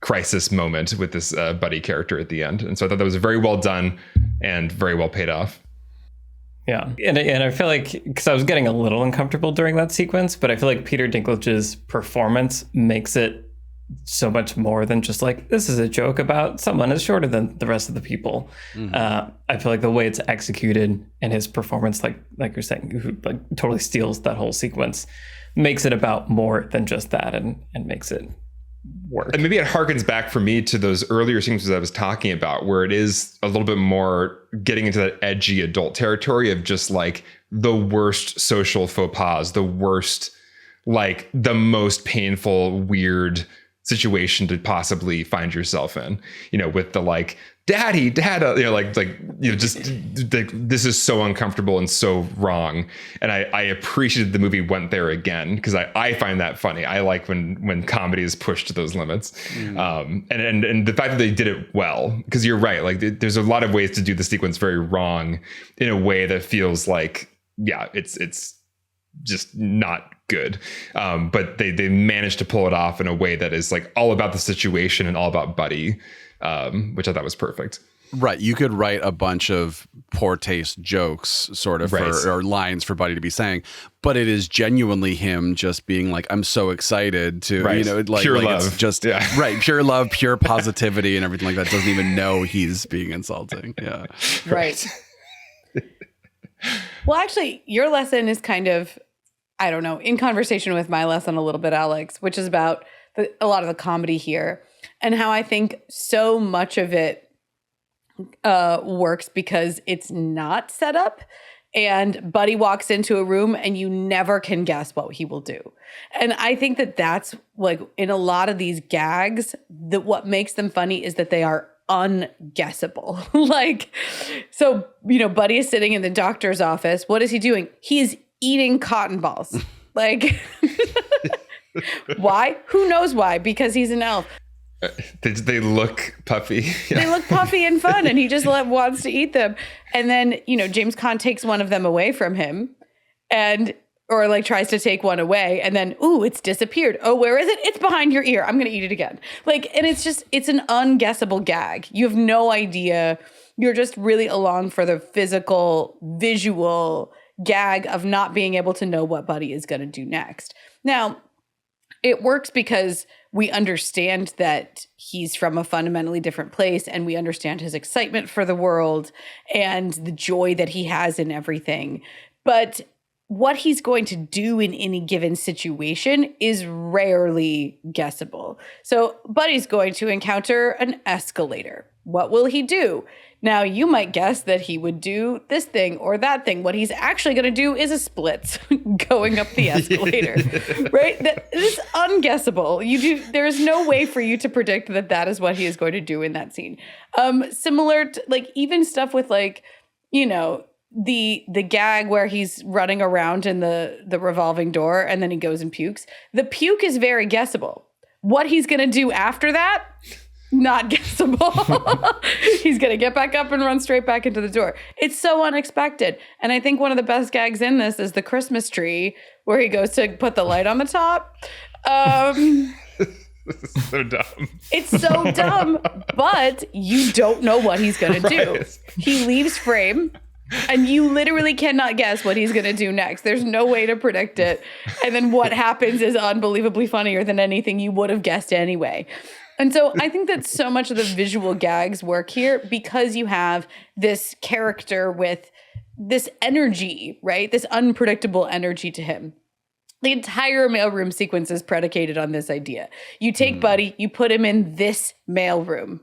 Speaker 4: crisis moment with this Buddy character at the end. And so I thought that was very well done and very well paid off.
Speaker 1: Yeah. And I feel like, because I was getting a little uncomfortable during that sequence, but I feel like Peter Dinklage's performance makes it so much more than just like, this is a joke about someone is shorter than the rest of the people. I feel like the way it's executed and his performance, like you're saying, like totally steals that whole sequence, makes it about more than just that and makes it work.
Speaker 4: And maybe it harkens back for me to those earlier sequences I was talking about, where it is a little bit more getting into that edgy adult territory of just like the worst social faux pas, the worst, like the most painful, weird situation to possibly find yourself in, with the like, daddy, dad, just this is so uncomfortable and so wrong. And I appreciated the movie went there again because I find that funny. I like when comedy is pushed to those limits. And the fact that they did it well, because you're right, like there's a lot of ways to do the sequence very wrong in a way that feels like, it's just not good. But they managed to pull it off in a way that is like all about the situation and all about Buddy. Which I thought was perfect.
Speaker 3: Right. You could write a bunch of poor taste jokes sort of or lines for Buddy to be saying, but it is genuinely him just being like, I'm so excited to,
Speaker 4: pure love.
Speaker 3: It's just right. Pure love, pure positivity and everything like that. Doesn't even know he's being insulting. Yeah.
Speaker 2: Right. Well, actually, your lesson is kind of, I don't know, in conversation with my lesson a little bit, Alex, which is about a lot of the comedy here. And how I think so much of it works because it's not set up and Buddy walks into a room and you never can guess what he will do. And I think that that's like in a lot of these gags, that what makes them funny is that they are unguessable. Like, so, Buddy is sitting in the doctor's office. What is he doing? He is eating cotton balls. Like, why? Who knows why? Because he's an elf.
Speaker 4: They look puffy.
Speaker 2: They look puffy and fun, and he just wants to eat them. And then, James Caan takes one of them away from him, or like tries to take one away, and then, ooh, it's disappeared. Oh, where is it? It's behind your ear. I'm going to eat it again. Like, and it's an unguessable gag. You have no idea. You're just really along for the physical, visual gag of not being able to know what Buddy is going to do next. Now, it works because we understand that he's from a fundamentally different place, and we understand his excitement for the world and the joy that he has in everything. But what he's going to do in any given situation is rarely guessable. So Buddy's going to encounter an escalator. What will he do? Now, you might guess that he would do this thing or that thing. What he's actually going to do is a splits going up the escalator, right? That is unguessable. There's no way for you to predict that is what he is going to do in that scene. Similar to like even stuff with like, the gag where he's running around in the revolving door and then he goes and pukes. The puke is very guessable. What he's going to do after that, not guessable. He's going to get back up and run straight back into the door. It's so unexpected. And I think one of the best gags in this is the Christmas tree where he goes to put the light on the top.
Speaker 4: So dumb.
Speaker 2: It's so dumb, but you don't know what he's going to do.
Speaker 4: Right.
Speaker 2: He leaves frame. And you literally cannot guess what he's going to do next. There's no way to predict it. And then what happens is unbelievably funnier than anything you would have guessed anyway. And so I think that so much of the visual gags work here because you have this character with this energy, right? This unpredictable energy to him. The entire mailroom sequence is predicated on this idea. You take Buddy, you put him in this mailroom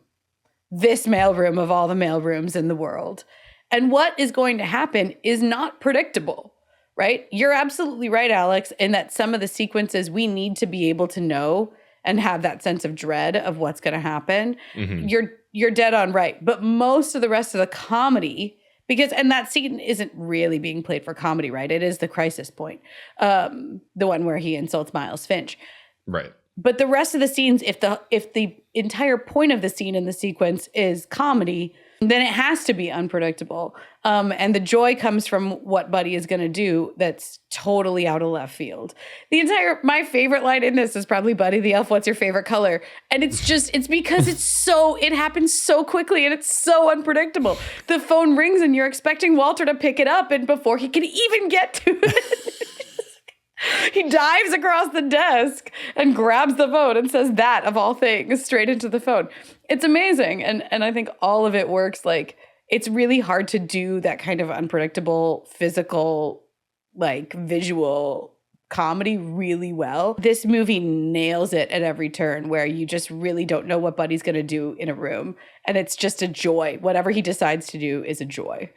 Speaker 2: of all the mailrooms in the world. And what is going to happen is not predictable, right? You're absolutely right, Alex, in that some of the sequences we need to be able to know and have that sense of dread of what's going to happen. Mm-hmm. You're dead on right. But most of the rest of the comedy, and that scene isn't really being played for comedy, right? It is the crisis point, the one where he insults Miles Finch.
Speaker 4: Right.
Speaker 2: But the rest of the scenes, if the entire point of the scene in the sequence is comedy, then it has to be unpredictable. And the joy comes from what Buddy is going to do that's totally out of left field. My favorite line in this is probably Buddy the Elf, what's your favorite color? And it's because it happens so quickly and it's so unpredictable. The phone rings and you're expecting Walter to pick it up, and before he can even get to it, he dives across the desk and grabs the phone and says that, of all things, straight into the phone. It's amazing. And I think all of it works. Like, it's really hard to do that kind of unpredictable, physical, like visual comedy really well. This movie nails it at every turn, where you just really don't know what Buddy's going to do in a room. And it's just a joy. Whatever he decides to do is a joy.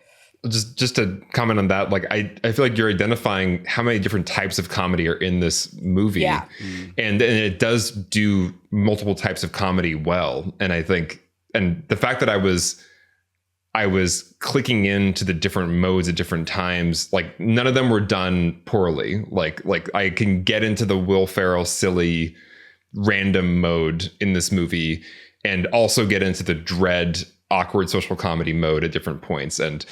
Speaker 4: Just to comment on that, like I feel like you're identifying how many different types of comedy are in this movie.
Speaker 2: Yeah.
Speaker 4: And it does do multiple types of comedy well. And I think, and the fact that I was clicking into the different modes at different times, like none of them were done poorly. Like I can get into the Will Ferrell silly random mode in this movie and also get into the dread awkward social comedy mode at different points. And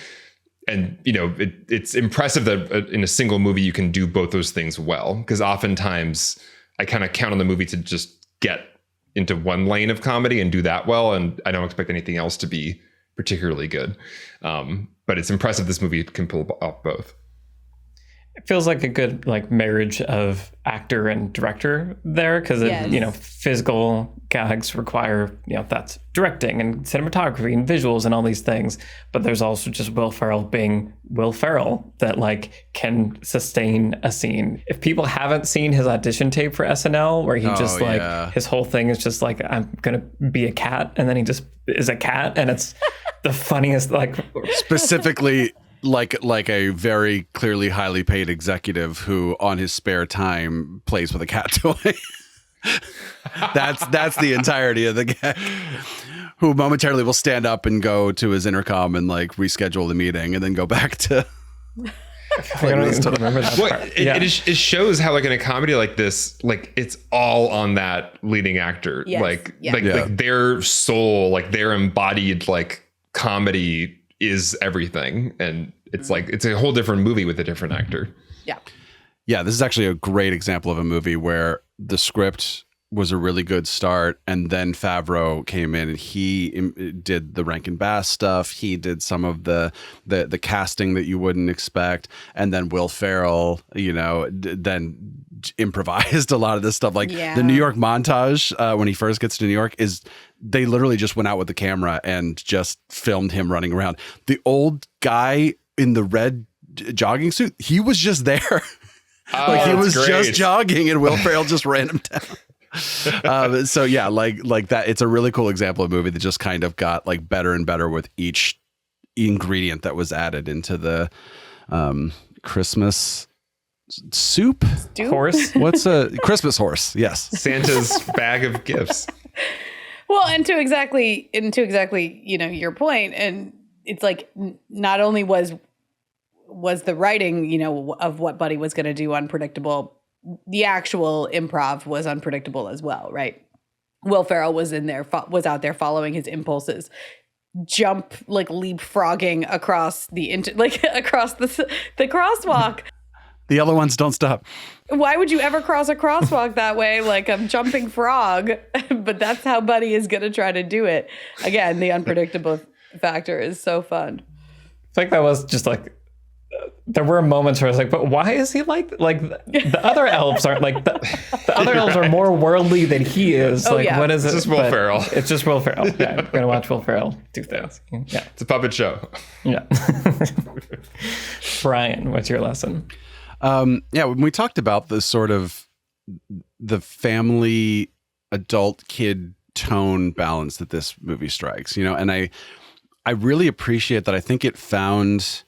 Speaker 4: it's impressive that in a single movie you can do both those things well, because oftentimes I kind of count on the movie to just get into one lane of comedy and do that well, and I don't expect anything else to be particularly good. But it's impressive this movie can pull off both.
Speaker 1: It feels like a good marriage of actor and director there, because
Speaker 2: Yes.
Speaker 1: Physical gags require that's directing and cinematography and visuals and all these things, but there's also just Will Ferrell being Will Ferrell that can sustain a scene. If people haven't seen his audition tape for SNL, where he his whole thing is just like, I'm gonna be a cat, and then he just is a cat, and it's the funniest.
Speaker 3: Specifically like a very clearly highly paid executive who on his spare time plays with a cat toy. That's the entirety of the gag. Who momentarily will stand up and go to his intercom and like reschedule the meeting and then go back to
Speaker 1: I don't even remember that
Speaker 4: Well,
Speaker 1: part.
Speaker 4: it shows how like in a comedy like this, like it's all on that leading actor.
Speaker 2: Yes.
Speaker 4: Like
Speaker 2: Yeah.
Speaker 4: like their soul, like their embodied like comedy is everything. And it's like it's a whole different movie with a different actor.
Speaker 2: Yeah.
Speaker 3: Yeah, this is actually a great example of a movie where the script was a really good start, and then Favreau came in and he did the Rankin Bass stuff. He did some of the casting that you wouldn't expect, and then Will Ferrell, then improvised a lot of this stuff. Like the New York montage when he first gets to New York is they literally just went out with the camera and just filmed him running around. The old guy in the red jogging suit, he was just there. Like he was just jogging and Will Ferrell just ran him down. So yeah, like that. It's a really cool example of a movie that just kind of got like better and better with each ingredient that was added into the Christmas soup
Speaker 1: Horse.
Speaker 3: What's a Christmas horse? Yes,
Speaker 4: Santa's bag of gifts.
Speaker 2: Well, and to exactly, your point, and it's like not only was the writing, of what Buddy was going to do unpredictable, the actual improv was unpredictable as well, right? Will Ferrell was out there following his impulses, leapfrogging across across the crosswalk.
Speaker 3: the other ones don't stop.
Speaker 2: Why would you ever cross a crosswalk that way, like a jumping frog? But that's how Buddy is going to try to do it. Again, the unpredictable factor is so fun.
Speaker 1: I think that was just like, there were moments where I was like, but why is he like the other elves aren't like the other elves are more worldly than he is.
Speaker 2: Oh,
Speaker 1: like,
Speaker 2: yeah.
Speaker 1: what is it?
Speaker 4: It's just Will
Speaker 1: But
Speaker 4: Ferrell.
Speaker 1: It's just Will Ferrell. Yeah, we're going to watch Will Ferrell do things. Yeah.
Speaker 4: It's a puppet show.
Speaker 1: Yeah. Brian, what's your lesson?
Speaker 3: Yeah, when we talked about the sort of the family adult kid tone balance that this movie strikes, and I really appreciate that. I think it found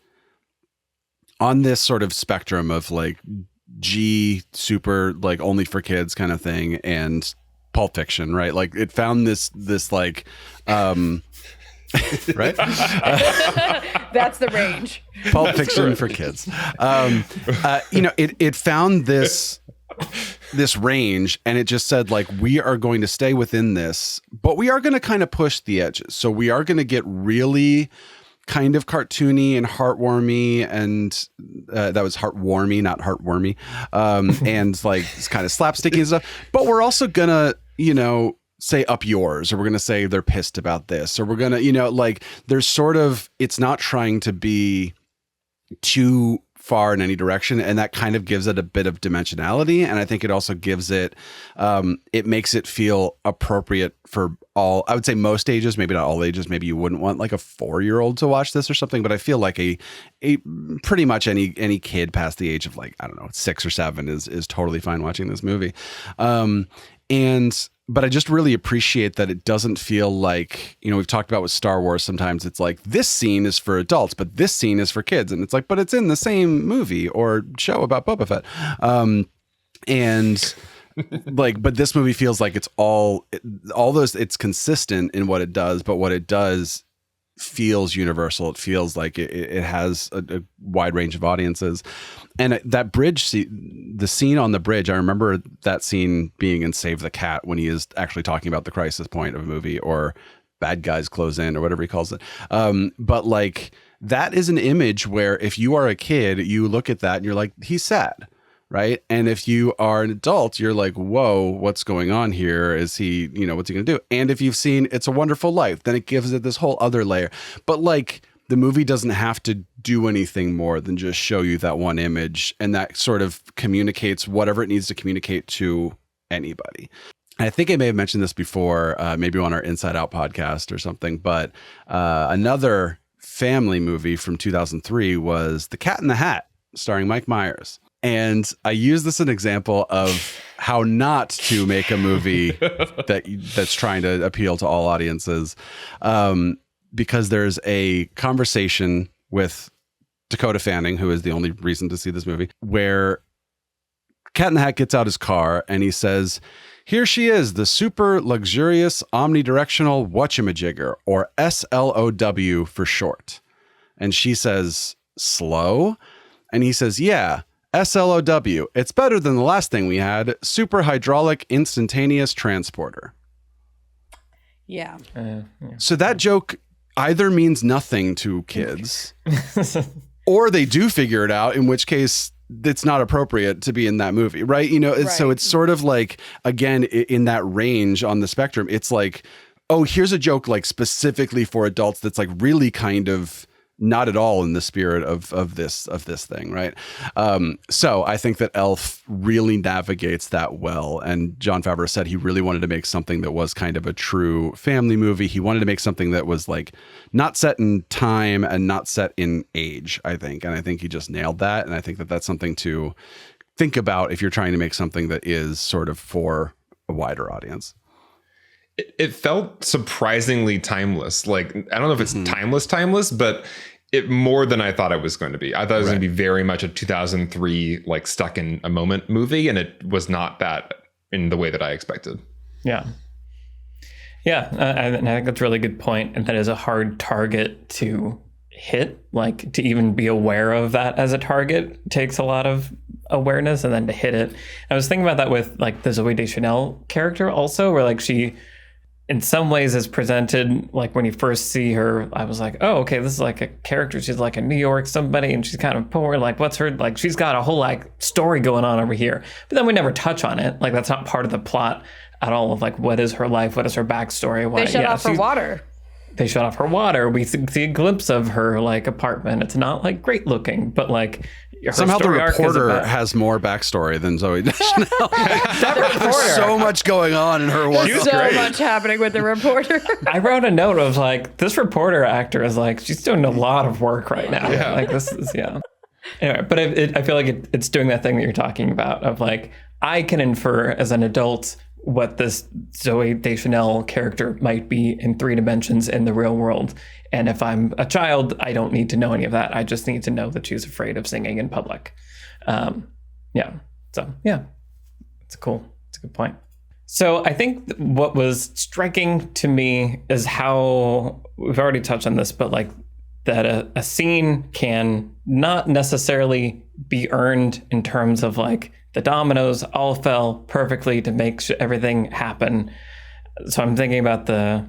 Speaker 3: on this sort of spectrum of like G super like only for kids kind of thing and Pulp Fiction, right? Like it found this like right?
Speaker 2: That's the range.
Speaker 3: Pulp Fiction for kids. It found this range, and it just said like, we are going to stay within this, but we are going to kind of push the edges. So we are going to get really kind of cartoony and heartwarmy, and that was heartwarmy, not heartwormy, and like it's kind of slapsticky and stuff. But we're also gonna, say up yours, or we're gonna say they're pissed about this, or we're gonna, like there's sort of, it's not trying to be too far in any direction, and that kind of gives it a bit of dimensionality. And I think it also gives it, it makes it feel appropriate for all, I would say most ages, maybe not all ages. Maybe you wouldn't want like a 4-year-old to watch this or something, but I feel like a pretty much any kid past the age of like, I don't know, 6 or 7 is totally fine watching this movie. But I just really appreciate that it doesn't feel like, we've talked about with Star Wars, sometimes it's like this scene is for adults, but this scene is for kids. And it's like, but it's in the same movie or show about Boba Fett. But this movie feels like it's all those, it's consistent in what it does, but what it does feels universal. It feels like it has a wide range of audiences. And that bridge, the scene on the bridge, I remember that scene being in Save the Cat when he is actually talking about the crisis point of a movie, or bad guys close in, or whatever he calls it. But like, that is an image where if you are a kid, you look at that and you're like, he's sad. Right. And if you are an adult, you're like, whoa, what's going on here? Is he, what's he going to do? And if you've seen It's a Wonderful Life, then it gives it this whole other layer. But like, the movie doesn't have to do anything more than just show you that one image. And that sort of communicates whatever it needs to communicate to anybody. And I think I may have mentioned this before, maybe on our Inside Out podcast or something, but another family movie from 2003 was The Cat in the Hat, starring Mike Myers. And I use this as an example of how not to make a movie that's trying to appeal to all audiences, because there's a conversation with Dakota Fanning, who is the only reason to see this movie, where Cat in the Hat gets out his car and he says, "Here she is, the super luxurious omnidirectional whatchamajigger, or SLOW for short." And she says, "Slow?" And he says, "Yeah, SLOW. It's better than the last thing we had, super hydraulic instantaneous transporter."
Speaker 2: Yeah.
Speaker 3: So that joke either means nothing to kids or they do figure it out, in which case it's not appropriate to be in that movie, right? You know, so
Speaker 2: Right.
Speaker 3: it's sort of like, again, in that range on the spectrum, it's like, oh, here's a joke like specifically for adults that's like really kind of not at all in the spirit of this thing, right? So I think that Elf really navigates that well. And Jon Favreau said he really wanted to make something that was kind of a true family movie. He wanted to make something that was like not set in time and not set in age, I think. And I think he just nailed that. And I think that that's something to think about if you're trying to make something that is sort of for a wider audience.
Speaker 4: It felt surprisingly timeless. Like, I don't know if it's timeless, but it more than I thought it was going to be. I thought it was going to be very much a 2003, like, stuck in a moment movie. And it was not that in the way that I expected.
Speaker 1: Yeah. Yeah. I think that's a really good point. And that is a hard target to hit. Like, to even be aware of that as a target takes a lot of awareness, and then to hit it. I was thinking about that with like the Zooey Deschanel character also, where like she, in some ways, is presented like when you first see her, I was like, oh, okay, this is like a character. She's like a New York somebody, and she's kind of poor. Like, what's her, like, she's got a whole like story going on over here. But then we never touch on it. Like, that's not part of the plot at all of like, what is her life? What is her backstory? Why,
Speaker 2: They shut off her water.
Speaker 1: They shut off her water. We see a glimpse of her like apartment. It's not like great looking, but like her
Speaker 3: somehow the
Speaker 1: story arc is
Speaker 3: reporter
Speaker 1: about-
Speaker 3: has more backstory than Zooey Deschanel.
Speaker 1: that
Speaker 3: There's
Speaker 1: reporter.
Speaker 3: so much going on in her world.
Speaker 2: There's so much happening with the reporter.
Speaker 1: I wrote a note of like, this reporter actor is like, she's doing a lot of work right now.
Speaker 4: Yeah.
Speaker 1: Like, this is, yeah. Anyway, but I feel like it's doing that thing that you're talking about of like, I can infer as an adult what this Zooey Deschanel character might be in 3 dimensions in the real world. And if I'm a child, I don't need to know any of that. I just need to know that she's afraid of singing in public. Yeah. So, yeah, it's cool. It's a good point. So I think what was striking to me is how, we've already touched on this, but like that a scene can not necessarily be earned in terms of like the dominoes all fell perfectly to make everything happen. So I'm thinking about the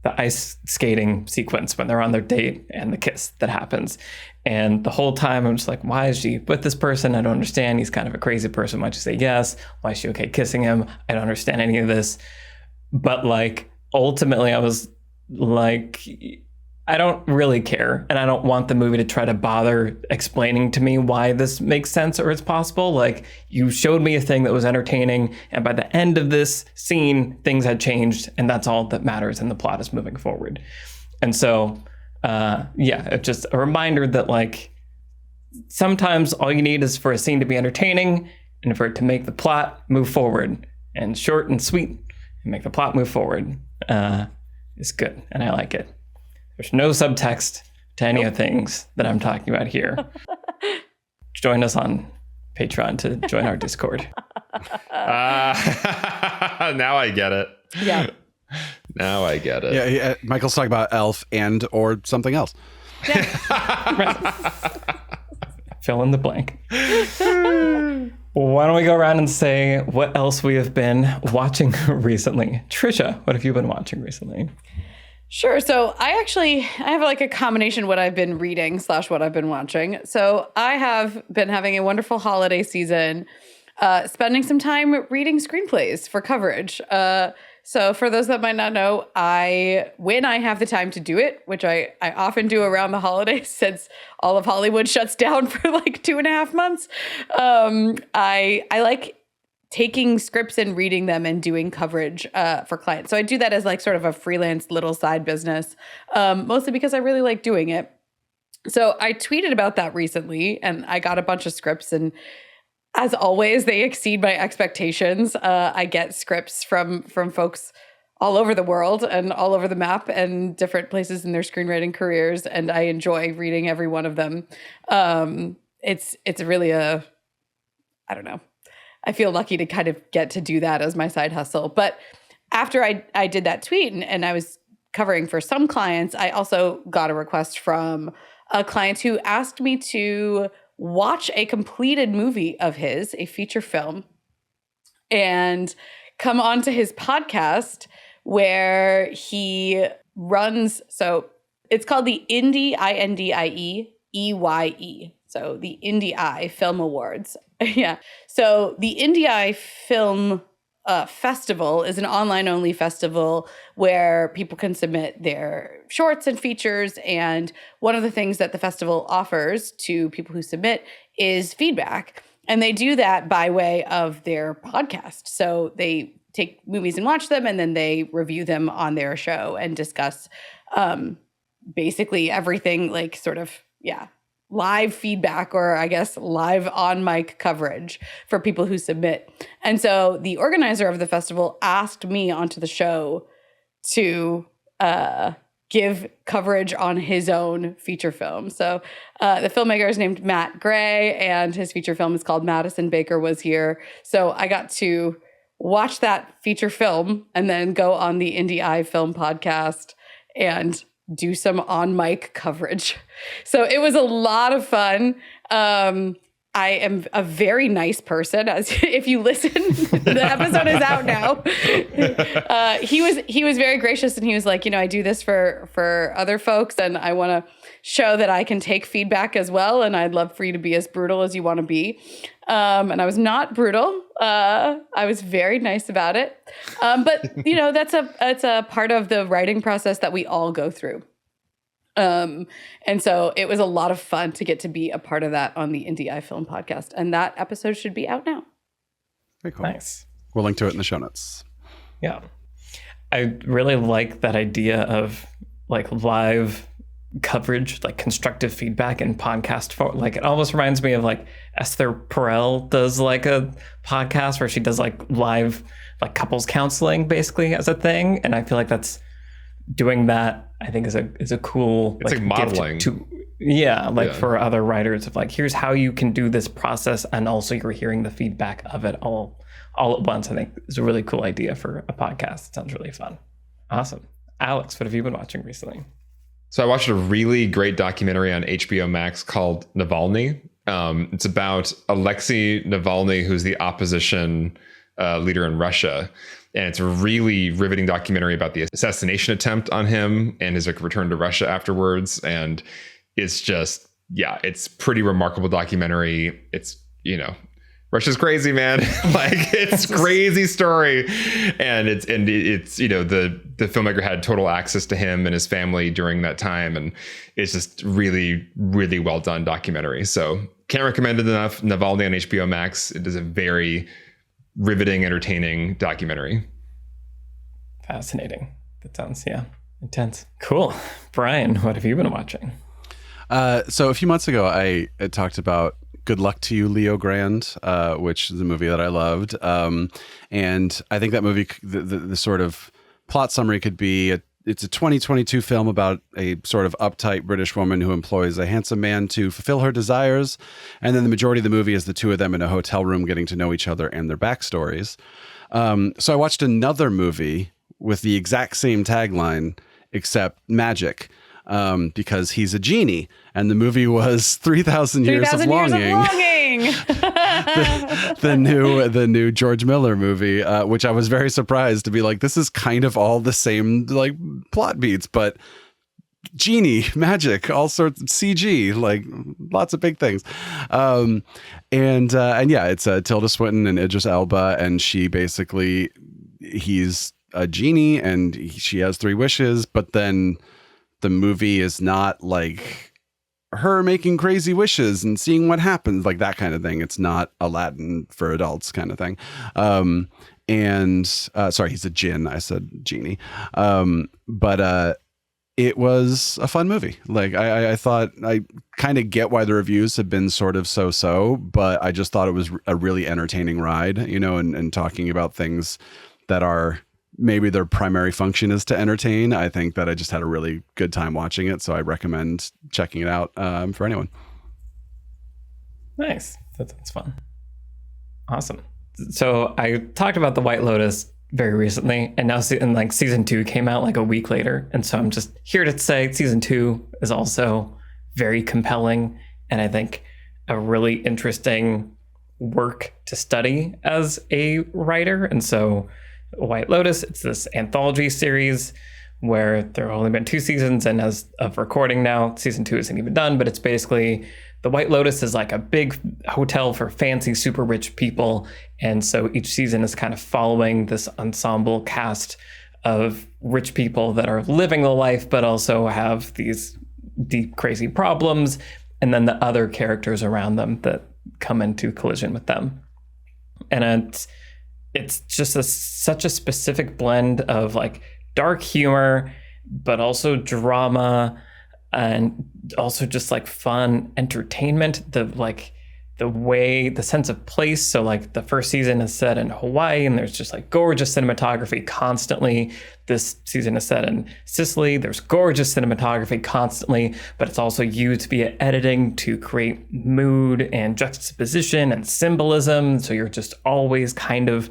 Speaker 1: ice skating sequence when they're on their date and the kiss that happens. And the whole time I'm just like, why is she with this person? I don't understand. He's kind of a crazy person. Why'd you say yes? Why is she okay kissing him? I don't understand any of this. But like, ultimately I was like, I don't really care. And I don't want the movie to try to bother explaining to me why this makes sense or it's possible. Like, you showed me a thing that was entertaining. And by the end of this scene, things had changed. And that's all that matters. And the plot is moving forward. And so, it's just a reminder that like, sometimes all you need is for a scene to be entertaining and for it to make the plot move forward. And short and sweet and make the plot move forward is good. And I like it. There's no subtext to any of the things that I'm talking about here. Join us on Patreon to join our Discord.
Speaker 4: Now I get it.
Speaker 2: Yeah.
Speaker 4: Now I get it.
Speaker 3: Yeah, Michael's talking about Elf and or something else.
Speaker 1: Fill in the blank. Why don't we go around and say what else we have been watching recently? Trisha, what have you been watching recently?
Speaker 2: Sure. So I have like a combination of what I've been reading / what I've been watching. So I have been having a wonderful holiday season, spending some time reading screenplays for coverage. So for those that might not know, when I have the time to do it, which I often do around the holidays since all of Hollywood shuts down for like 2.5 months, I like taking scripts and reading them and doing coverage for clients. So I do that as like sort of a freelance little side business, mostly because I really like doing it. So I tweeted about that recently and I got a bunch of scripts, and as always, they exceed my expectations. I get scripts from folks all over the world and all over the map and different places in their screenwriting careers. And I enjoy reading every one of them. It's really I don't know. I feel lucky to kind of get to do that as my side hustle. But after I did that tweet and I was covering for some clients, I also got a request from a client who asked me to watch a completed movie of his, a feature film, and come on to his podcast where he runs. So it's called the Indie, INDIEEYE. So the Indie Film Awards. Yeah. So the Indie Film Festival is an online-only festival where people can submit their shorts and features. And one of the things that the festival offers to people who submit is feedback. And they do that by way of their podcast. So they take movies and watch them, and then they review them on their show and discuss basically everything, like sort of, live feedback, or I guess live on mic coverage for people who submit. And so the organizer of the festival asked me onto the show to give coverage on his own feature film. So the filmmaker is named Matt Gray, and his feature film is called Madison Baker Was Here. So I got to watch that feature film and then go on the Indie Eye Film podcast and do some on mic coverage. So it was a lot of fun. I am a very nice person. As if you listen, the episode is out now. He was very gracious, and he was like, I do this for other folks, and I want to show that I can take feedback as well, and I'd love for you to be as brutal as you want to be. And I was not brutal. I was very nice about it. But that's a part of the writing process that we all go through. And so it was a lot of fun to get to be a part of that on the Indie Eye Film podcast. And that episode should be out now.
Speaker 3: Very cool.
Speaker 1: Nice.
Speaker 3: We'll link to it in the show notes.
Speaker 1: Yeah. I really like that idea of like live coverage, like constructive feedback in podcast form. Like it almost reminds me of like Esther Perel does like a podcast where she does like live like couples counseling basically as a thing. And I feel like that's doing that, I think is a cool,
Speaker 4: it's like modeling
Speaker 1: for other writers of like, here's how you can do this process. And also you're hearing the feedback of it all at once. I think it's a really cool idea for a podcast. It sounds really fun. Awesome. Alex, what have you been watching recently?
Speaker 4: So I watched a really great documentary on HBO Max called Navalny. It's about Alexei Navalny, who's the opposition leader in Russia. And it's a really riveting documentary about the assassination attempt on him and his return to Russia afterwards. And it's just, it's pretty remarkable documentary. It's, Russia's crazy, man. Like it's crazy story. And it's the filmmaker had total access to him and his family during that time. And it's just really, really well done documentary. So can't recommend it enough. Navalny on HBO Max. It is a very riveting, entertaining documentary.
Speaker 1: Fascinating. That sounds, intense. Cool. Brian, what have you been watching?
Speaker 3: So a few months ago, I talked about Good Luck to You, Leo Grand, which is a movie that I loved. And I think that movie, the sort of plot summary could be, it's a 2022 film about a sort of uptight British woman who employs a handsome man to fulfill her desires. And then the majority of the movie is the two of them in a hotel room getting to know each other and their backstories. So I watched another movie with the exact same tagline, except magic. Because he's a genie, and the movie was 3,000 Years of Longing. the new George Miller movie, which I was very surprised to be like, this is kind of all the same like plot beats, but genie, magic, all sorts of CG, like lots of big things. And it's Tilda Swinton and Idris Elba, and he's a genie, and she has 3 wishes, but then the movie is not like her making crazy wishes and seeing what happens, like that kind of thing. It's not Aladdin for adults kind of thing. Sorry, he's a djinn. I said genie. But it was a fun movie. Like I thought, I kind of get why the reviews have been sort of so-so, but I just thought it was a really entertaining ride, and talking about things that are maybe their primary function is to entertain. I think that I just had a really good time watching it. So I recommend checking it out for anyone.
Speaker 1: Nice. That's fun. Awesome. So I talked about The White Lotus very recently, and now season 2 came out like a week later. And so I'm just here to say season 2 is also very compelling, and I think a really interesting work to study as a writer. And so White Lotus, it's this anthology series where there have only been 2 seasons, and as of recording now, season 2 isn't even done, but it's basically the White Lotus is like a big hotel for fancy, super rich people. And so each season is kind of following this ensemble cast of rich people that are living the life, but also have these deep, crazy problems. And then the other characters around them that come into collision with them. And it's just such a specific blend of like dark humor, but also drama, and also just like fun entertainment. The sense of place. So like the first season is set in Hawaii, and there's just like gorgeous cinematography constantly. This season is set in Sicily. There's gorgeous cinematography constantly, but it's also used via editing to create mood and juxtaposition and symbolism. So you're just always kind of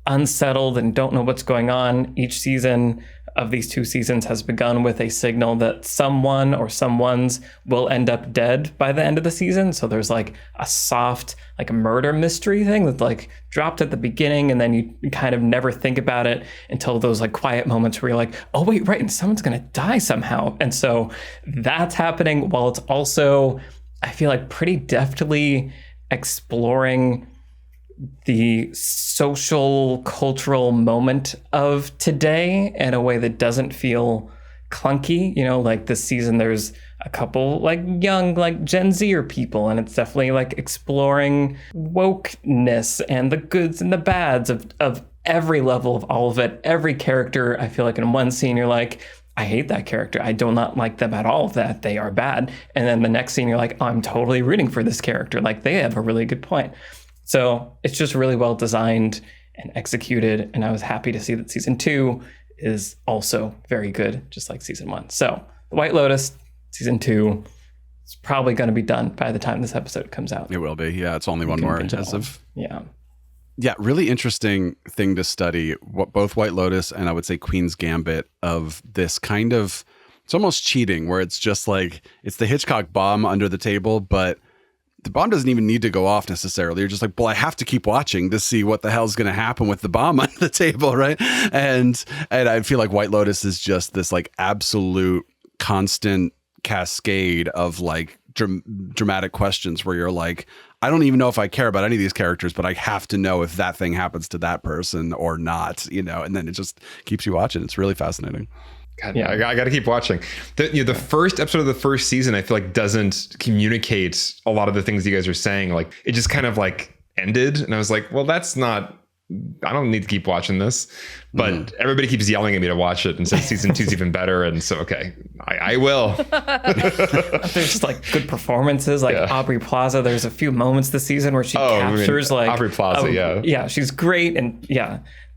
Speaker 1: unsettled and don't know what's going on. Each season of these 2 seasons has begun with a signal that someone or someones will end up dead by the end of the season. So there's like a soft, like a murder mystery thing that's like dropped at the beginning, and then you kind of never think about it until those like quiet moments where you're like, oh wait, right, and someone's gonna die somehow. And so that's happening while it's also, I feel like, pretty deftly exploring the social cultural moment of today in a way that doesn't feel clunky. You know, like this season there's a couple like young like Gen Zer people, and it's definitely like exploring wokeness and the goods and the bads of every level of all of it. Every character, I feel like in one scene you're like, I hate that character, I do not like them at all, that they are bad. And then the next scene you're like, oh, I'm totally rooting for this character, like they have a really good point. So it's just really well designed and executed, and I was happy to see that season 2 is also very good, just like season 1. So The White Lotus, season 2, is probably going to be done by the time this episode comes out.
Speaker 3: It will be. Yeah, it's only one more as of... Yeah, really interesting thing to study, both White Lotus and I would say Queen's Gambit, of this kind of... It's almost cheating, where it's just like, it's the Hitchcock bomb under the table, but the bomb doesn't even need to go off necessarily. You're just like, well, I have to keep watching to see what the hell's going to happen with the bomb under the table, right? And I feel like White Lotus is just this like absolute constant cascade of like dramatic questions where you're like, I don't even know if I care about any of these characters, but I have to know if that thing happens to that person or not, you know, and then it just keeps you watching. It's really fascinating.
Speaker 4: God, yeah, I got to keep watching. The first episode of the first season, I feel like doesn't communicate a lot of the things you guys are saying. Like it just kind of like ended, and I was like, well, that's not. I don't need to keep watching this, but everybody keeps yelling at me to watch it and says season 2's even better, and so okay, I will.
Speaker 1: There's just like good performances, like Aubrey Plaza. There's a few moments this season where she captures like
Speaker 4: Aubrey Plaza,
Speaker 1: yeah, she's great, and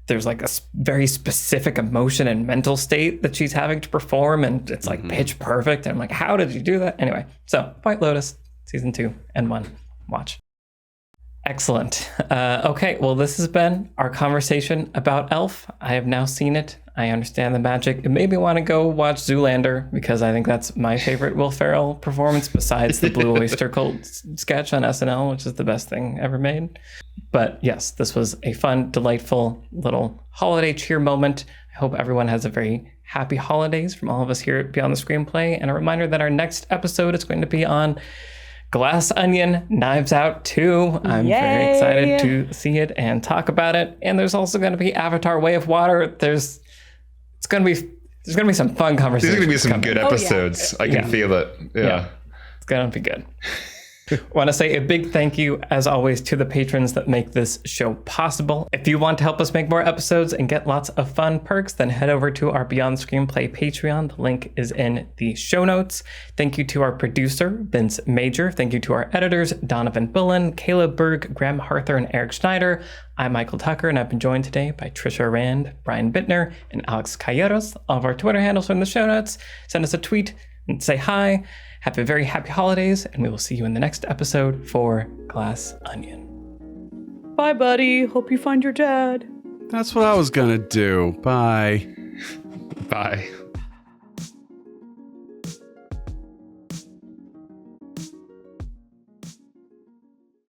Speaker 1: there's like a very specific emotion and mental state that she's having to perform, and it's like pitch perfect. And I'm like, how did you do that? Anyway, so White Lotus, season 2 and 1, watch. Excellent. Okay, well, this has been our conversation about Elf. I have now seen it. I understand the magic. It made me want to go watch Zoolander, because I think that's my favorite Will Ferrell performance besides the Blue Oyster Cult sketch on SNL, which is the best thing ever made. But yes, this was a fun, delightful little holiday cheer moment. I hope everyone has a very happy holidays from all of us here at Beyond the Screenplay. And a reminder that our next episode is going to be on Glass Onion, Knives Out 2. I'm very excited to see it and talk about it. And there's also going to be Avatar: Way of Water. There's going to be some fun conversations.
Speaker 4: There's going to be some good episodes. I can feel it. Yeah.
Speaker 1: It's going to be good. Want to say a big thank you, as always, to the patrons that make this show possible. If you want to help us make more episodes and get lots of fun perks, then head over to our Beyond Screenplay Patreon. The link is in the show notes. Thank you to our producer, Vince Major. Thank you to our editors, Donovan Bullen, Caleb Berg, Graham Harther, and Eric Schneider. I'm Michael Tucker, and I've been joined today by Trisha Rand, Brian Bittner, and Alex Calleros. All of our Twitter handles are in the show notes. Send us a tweet and say hi. Have a very happy holidays, and we will see you in the next episode for Glass Onion.
Speaker 2: Bye, buddy. Hope you find your dad.
Speaker 3: That's what I was gonna do. Bye.
Speaker 4: Bye.